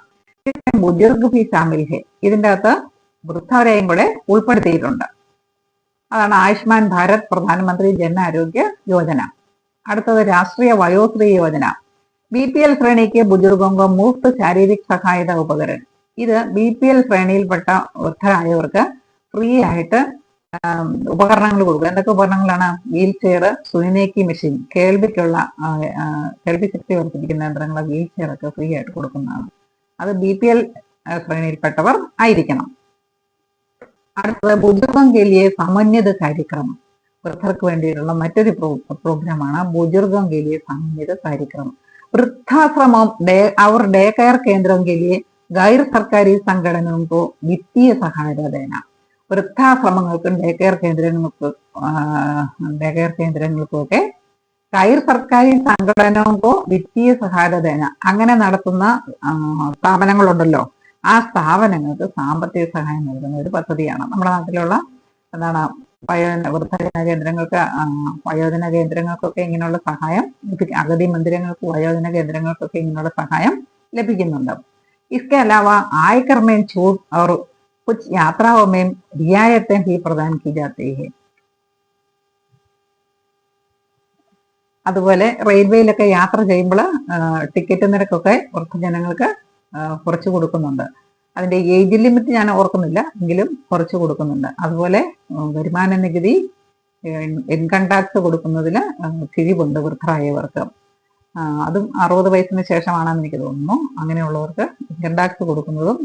ബുജുർഗ് ഭി ശാമിൽ ഹെ. ഇതിൻ്റെ അകത്ത് വൃദ്ധവരെയും കൂടെ ഉൾപ്പെടുത്തിയിട്ടുണ്ട്. അതാണ് ആയുഷ്മാൻ ഭാരത് പ്രധാനമന്ത്രി ജൻ ആരോഗ്യ യോജന. അടുത്തത് രാഷ്ട്രീയ വയോശ്രീ യോജന. BPL ശ്രേണിക്ക് ബുജുർഗോങ്കോ മുഫ്ത് ശാരീരിക് സഹായത ഉപകരണം. ഇത് BPL ശ്രേണിയിൽപ്പെട്ട വൃദ്ധരായവർക്ക് ഫ്രീ ആയിട്ട് ഉപകരണങ്ങൾ കൊടുക്കുക. എന്തൊക്കെ ഉപകരണങ്ങളാണ്? വീൽ ചെയർ, സുനിനേക്കി മെഷീൻ, കേൾവിക്കുള്ള കേൾവി ശക്തി വർദ്ധിപ്പിക്കുന്ന യന്ത്രങ്ങൾ, വീൽ ചെയർ ഒക്കെ ഫ്രീ ആയിട്ട് കൊടുക്കുന്നതാണ്. അത് BPL ശ്രേണിയിൽപ്പെട്ടവർ ആയിരിക്കണം. അടുത്തത് ബുജുർഗം കേലിയെ സമന്വിത കാര്യക്രമം. വൃദ്ധർക്ക് വേണ്ടിയിട്ടുള്ള മറ്റൊരു പ്രോഗ്രാമാണ് ബുജുർഗം കേലിയെ സമന്വിത കാര്യക്രമം. വൃദ്ധാശ്രമം और डे केयर केंद्रों के लिए गैर सरकारी संगठनों को वित्तीय सहायता देना. വൃദ്ധാശ്രമങ്ങൾക്കും ഡേ കെയർ കേന്ദ്രങ്ങൾക്കൊക്കെ ഗൈർ സർക്കാരി സംഘടനകൾക്കോ വിത്തീയ സഹായത ദേന. അങ്ങനെ നടത്തുന്ന സ്ഥാപനങ്ങളുണ്ടല്ലോ, ആ സ്ഥാപനങ്ങൾക്ക് സാമ്പത്തിക സഹായം നൽകുന്ന ഒരു പദ്ധതിയാണ്. നമ്മുടെ നാട്ടിലുള്ള എന്താണ് വൃദ്ധജന കേന്ദ്രങ്ങൾക്ക്, വയോജന കേന്ദ്രങ്ങൾക്കൊക്കെ ഇങ്ങനെയുള്ള സഹായം ലഭിക്കും. അഗതി മന്ദിരങ്ങൾക്ക്, വയോജന കേന്ദ്രങ്ങൾക്കൊക്കെ ഇങ്ങനെയുള്ള സഹായം ലഭിക്കുന്നുണ്ട്. इसके अलावा आयकर में छूट और कुछ यात्राओं में रियायतें भी प्रदान की जाती है. അതുപോലെ റെയിൽവേയിലൊക്കെ യാത്ര ചെയ്യുമ്പോൾ ടിക്കറ്റ് നിരക്കൊക്കെ വൃദ്ധജനങ്ങൾക്ക് കുറച്ച് കൊടുക്കുന്നുണ്ട്. അതിന്റെ ഏജ് ലിമിറ്റ് ഞാൻ ഓർക്കുന്നില്ല, എങ്കിലും കുറച്ച് കൊടുക്കുന്നുണ്ട്. അതുപോലെ വരുമാന നികുതി, ഇൻകം ടാക്സ് കൊടുക്കുന്നതിൽ കിഴിവുണ്ട് വൃദ്ധരായവർക്ക്. അതും 60 വയസ്സിന് ശേഷമാണെന്ന് എനിക്ക് തോന്നുന്നു. അങ്ങനെയുള്ളവർക്ക് ഇൻകം ടാക്സ് കൊടുക്കുന്നതും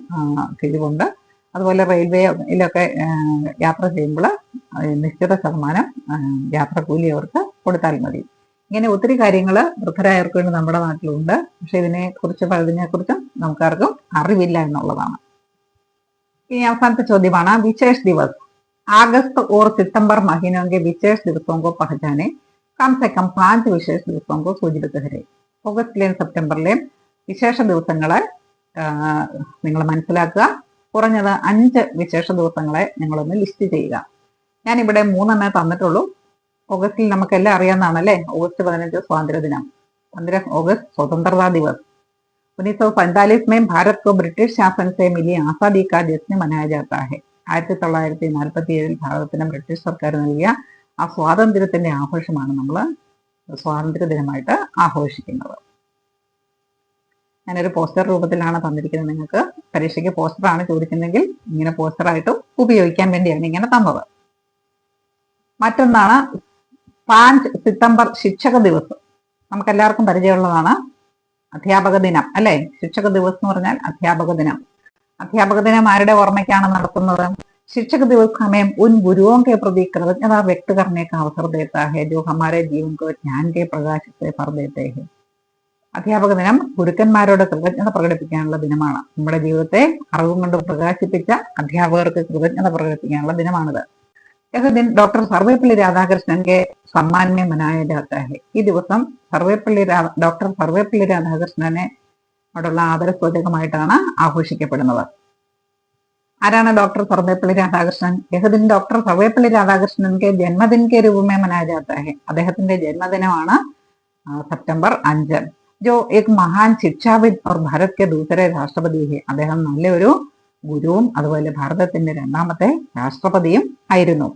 കിഴിവുണ്ട്. അതുപോലെ റെയിൽവേയിലൊക്കെ യാത്ര ചെയ്യുമ്പോൾ നിശ്ചിത ശതമാനം യാത്രാക്കൂലി അവർക്ക് കൊടുത്താൽ മതി. ഇങ്ങനെ ഒത്തിരി കാര്യങ്ങൾ വൃദ്ധരായവർക്ക് വേണ്ടി നമ്മുടെ നാട്ടിലുണ്ട്. പക്ഷെ ഇതിനെക്കുറിച്ചും നമുക്കാർക്കും അറിവില്ല എന്നുള്ളതാണ്. ഇനി അവസാനത്തെ ചോദ്യമാണ് വിശേഷ് ദിവസ്. अगस्त और सितंबर महीनों के विशेष दिवसों को पहचाने. कम से कम 5 विशेष दिवसों को सूചിപ്പിച്ചു है. ഓഗസ്റ്റിലെയും സെപ്റ്റംബറിലെയും വിശേഷ ദിവസങ്ങളെ നിങ്ങൾ മനസ്സിലാക്കുക. കുറഞ്ഞത് 5 വിശേഷ ദിവസങ്ങളെ നിങ്ങളൊന്ന് ലിസ്റ്റ് ചെയ്യുക. ഞാനിവിടെ 3 തന്നിട്ടുള്ളൂ. ഓഗസ്റ്റിൽ നമുക്കെല്ലാം അറിയാവുന്നതാണ് അല്ലേ? ഓഗസ്റ്റ് 15 സ്വാതന്ത്ര്യ ദിനം. 15 अगस्त स्वतंत्रता दिवस. 1945 में भारत को ब्रिटिश शासन से मिली आजादी का जश्न मनाया जाता है. 1947 ഭാരതത്തിന് ബ്രിട്ടീഷ് സർക്കാർ നൽകിയ ആ സ്വാതന്ത്ര്യത്തിന്റെ ആഘോഷമാണ് നമ്മൾ സ്വാതന്ത്ര്യ ദിനമായിട്ട് ആഘോഷിക്കുന്നത്. ഞാനൊരു പോസ്റ്റർ രൂപത്തിലാണ് തന്നിരിക്കുന്നത്. നിങ്ങൾക്ക് പരീക്ഷയ്ക്ക് പോസ്റ്ററാണ് ചോദിക്കുന്നതെങ്കിൽ ഇങ്ങനെ പോസ്റ്ററായിട്ടും ഉപയോഗിക്കാൻ വേണ്ടിയാണ് ഇങ്ങനെ തന്നത്. മറ്റൊന്നാണ് 5 സിതംബർ ശിക്ഷക ദിവസം. നമുക്ക് എല്ലാവർക്കും പരിചയമുള്ളതാണ്. അധ്യാപക ദിനം അല്ലെ? ശിക്ഷക ദിവസം എന്ന് പറഞ്ഞാൽ അധ്യാപക ദിനം. അധ്യാപക ദിനം ആരുടെ ഓർമ്മയ്ക്കാണ് നടത്തുന്നത്? शिक्षक दिवस हमें उन गुरुओं के प्रति कृतज्ञता व्यक्त करने का अवसर देता है जो हमारे जीवन को ज्ञान के प्रकाश से भर देते हैं. അധ്യാപക ദിനം ഗുരുക്കന്മാരോട് കൃതജ്ഞത പ്രകടിപ്പിക്കാനുള്ള ദിനമാണ്. നമ്മുടെ ജീവിതത്തെ അറിവും കൊണ്ട് പ്രകാശിപ്പിച്ച അധ്യാപകർക്ക് കൃതജ്ഞത പ്രകടിപ്പിക്കാനുള്ള ദിനമാണിത്. यह दिन डॉक्टर सर्वेपल्ली राधाकृष्णन के सम्मान में मनाया जाता है. ഈ ദിവസം ഡോക്ടർ സർവേപ്പള്ളി രാധാകൃഷ്ണനെ ഓടുള്ള ആദരസൂചകമായിട്ടാണ് ആഘോഷിക്കപ്പെടുന്നത്. ആരാണ് ഡോക്ടർ സർവേപ്പള്ളി രാധാകൃഷ്ണൻ? यह दिन डॉक्टर सर्वेपल्ली राधाकृष्णन के जन्मदिन के रूप में मनाया जाता है. അദ്ദേഹത്തിന്റെ ജന്മദിനമാണ് സെപ്റ്റംബർ 5. जो एक महान शिक्षाविद और भारत के दूसरे राष्ट्रपति है. അദ്ദേഹം നല്ലൊരു ഗുരുവും അതുപോലെ ഭാരതത്തിന്റെ രണ്ടാമത്തെ രാഷ്ട്രപതിയും ആയിരുന്നു.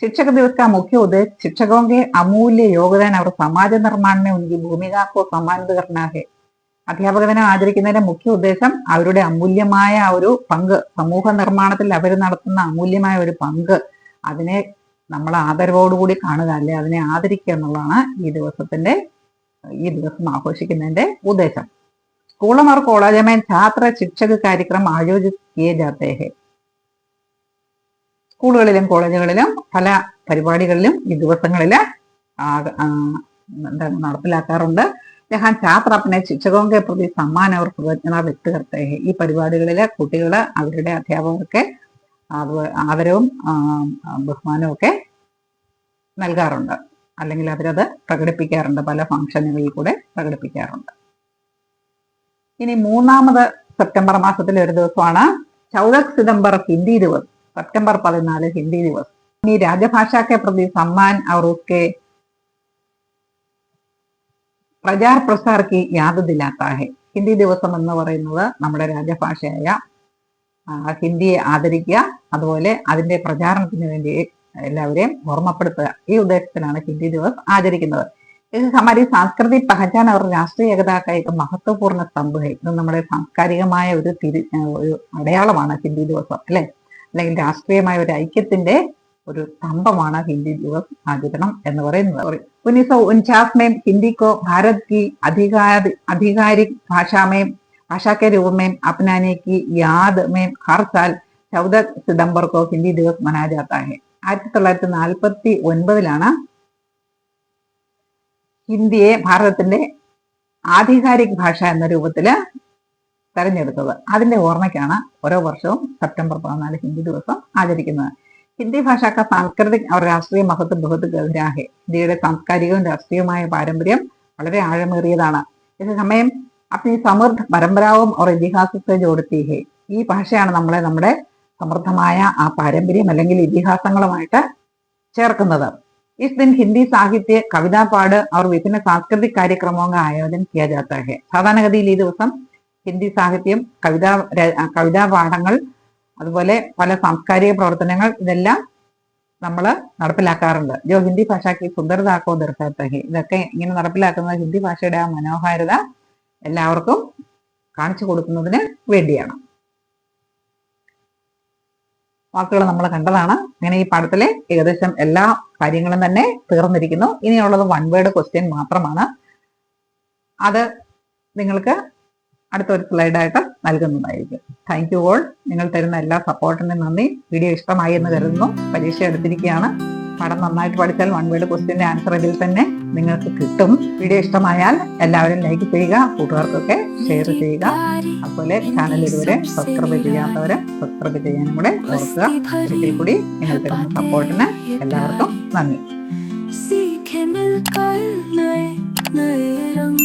शिक्षक दिवस का मुख्य उद्देश्य शिक्षकों के अमूल्य योगदान और समाज निर्माण में उनकी भूमिका को सम्मानित करना है. അധ്യാപക ദിനം ആചരിക്കുന്നതിന്റെ മുഖ്യ ഉദ്ദേശം അവരുടെ അമൂല്യമായ ഒരു പങ്ക്, സമൂഹ നിർമ്മാണത്തിൽ അവർ നടത്തുന്ന അമൂല്യമായ ഒരു പങ്ക്, അതിനെ നമ്മൾ ആദരവോടുകൂടി കാണുക, അല്ലെ അതിനെ ആദരിക്കുക എന്നുള്ളതാണ് ഈ ദിവസം ആഘോഷിക്കുന്നതിന്റെ ഉദ്ദേശം. स्कूलों और कॉलेजों में छात्र शिक्षक कार्यक्रम आयोजित किए जाते हैं. സ്കൂളുകളിലും കോളേജുകളിലും പല പരിപാടികളിലും ഈ ദിവസങ്ങളിൽ നടപ്പിലാക്കാറുണ്ട്. जहाँ छात्र अपने शिक्षकों के प्रति सम्मान और कृतज्ञता व्यक्त करते हैं. ഈ പരിപാടികളിൽ കുട്ടികൾ അവരുടെ അധ്യാപകർക്ക് ആദരവും ബഹുമാനവും ഒക്കെ നൽകാറുണ്ട്, അല്ലെങ്കിൽ അവരത് പ്രകടിപ്പിക്കാറുണ്ട്, പല ഫംഗ്ഷനുകളിൽ കൂടെ പ്രകടിപ്പിക്കാറുണ്ട്. ഇനി 3 സെപ്റ്റംബർ മാസത്തിലെ ഒരു ദിവസമാണ് 14 सितंबर हिंदी दिवस. सेप्टेम्बर 14 हिंदी दिवस. इनी राजभाषा के प्रति सम्मान और उसके പ്രചാർ പ്രസാർ की याद दिलाता है. ഹിന്ദി ദിവസം എന്ന് പറയുന്നത് നമ്മുടെ രാജഭാഷയായ ഹിന്ദിയെ ആദരിക്കുക, അതുപോലെ അതിന്റെ പ്രചാരണത്തിന് വേണ്ടി എല്ലാവരെയും ഓർമ്മപ്പെടുത്തുക, ഈ ഉദ്ദേശത്തിലാണ് ഹിന്ദി ദിവസ് ആചരിക്കുന്നത്. ഇത് हमारी सांस्कृतिक पहचान और राष्ट्रीय एकता का एक महत्वपूर्ण स्तंभ है. ഇത് നമ്മുടെ സാംസ്കാരികമായ ഒരു അടയാളമാണ് ഹിന്ദി ദിവസം, അല്ലെ? അല്ലെങ്കിൽ രാഷ്ട്രീയമായ ഒരു ഐക്യത്തിന്റെ ഒരു സ്തംഭമാണ് ഹിന്ദി ദിവസ് ആചരണം എന്ന് പറയുന്നത്. 1949 में हिंदी को भारत की आधिकारिक भाषा के रूप में अपनाने की याद में हर साल 14 सितंबर को हिंदी दिवस मनाया जाता है. 1949 ഹിന്ദിയെ ഭാരതത്തിന്റെ ആധികാരിക ഭാഷ എന്ന രൂപത്തിൽ തെരഞ്ഞെടുത്തത്. അതിന്റെ ഓർമ്മയ്ക്കാണ് ഓരോ വർഷവും സെപ്റ്റംബർ 14 ഹിന്ദി ദിവസം ആചരിക്കുന്നത്. ഹിന്ദി ഭാഷ का सांस्कृतिक और राष्ट्रीय महत्व बहुत गहरा है. ഇന്ത്യയുടെ സാംസ്കാരികവും രാഷ്ട്രീയവുമായ പാരമ്പര്യം വളരെ ആഴമേറിയതാണ്. ഇത് സമയം अपनी സമൃദ്ധ പരമ്പരാവും और ഇതിഹാസത്തെ जोड़ती है. ഈ ഭാഷയാണ് നമ്മളെ നമ്മുടെ സമൃദ്ധമായ ആ പാരമ്പര്യം അല്ലെങ്കിൽ ഇതിഹാസങ്ങളുമായിട്ട് ചേർക്കുന്നത്. इस दिन हिंदी साहित्य, कविता पाठ और विभिन्न सांस्कृतिक कार्यक्रमों का आयोजन किया जाता है. സാധാരണഗതിയിൽ ഈ ദിവസം ഹിന്ദി സാഹിത്യം, കവിതാ പാഠങ്ങൾ, അതുപോലെ പല സാംസ്കാരിക പ്രവർത്തനങ്ങൾ, ഇതെല്ലാം നമ്മൾ നടപ്പിലാക്കാറുണ്ട്. ജോ ഹിന്ദി ഭാഷയ്ക്ക് സുന്ദരതാക്കോ ദർശാത്ത ഹെ. ഇതൊക്കെ ഇങ്ങനെ നടപ്പിലാക്കുന്നത് ഹിന്ദി ഭാഷയുടെ ആ മനോഹാരിത എല്ലാവർക്കും കാണിച്ചു കൊടുക്കുന്നതിന് വേണ്ടിയാണ്. വാക്കുകൾ നമ്മൾ കണ്ടതാണ്. അങ്ങനെ ഈ പാഠത്തിലെ ഏകദേശം എല്ലാ കാര്യങ്ങളും തന്നെ തീർന്നിരിക്കുന്നു. ഇനിയുള്ളത് 1 വേർഡ് ക്വസ്റ്റ്യൻ മാത്രമാണ്. അത് നിങ്ങൾക്ക് അടുത്തൊരു സ്ലൈഡായിട്ട് നൽകുന്നതായിരിക്കും. Thank you all. നിങ്ങൾ തരുന്ന എല്ലാ സപ്പോർട്ടിനും നന്ദി. വീഡിയോ ഇഷ്ടമായി എന്ന് കരുതുന്നു. പരീക്ഷ എടുത്തിരിക്കുകയാണ്. പാഠം നന്നായിട്ട് പഠിച്ചാൽ 1 വേർഡ് ക്വസ്റ്റ്യന്റെ ആൻസർ ഇതിൽ തന്നെ നിങ്ങൾക്ക് കിട്ടും. വീഡിയോ ഇഷ്ടമായാൽ എല്ലാവരും ലൈക്ക് ചെയ്യുക, കൂട്ടുകാർക്കൊക്കെ ഷെയർ ചെയ്യുക. അതുപോലെ ചാനൽ ഇതുവരെ സബ്സ്ക്രൈബ് ചെയ്യാത്തവരെ സബ്സ്ക്രൈബ് ചെയ്യാനും കൂടെ ഓർക്കുക. ഒരിക്കൽ കൂടി നിങ്ങൾ തരുന്ന സപ്പോർട്ടിന് എല്ലാവർക്കും നന്ദി. कल नए नए रंग,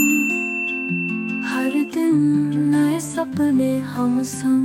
हर दिन नए सपने हम संग।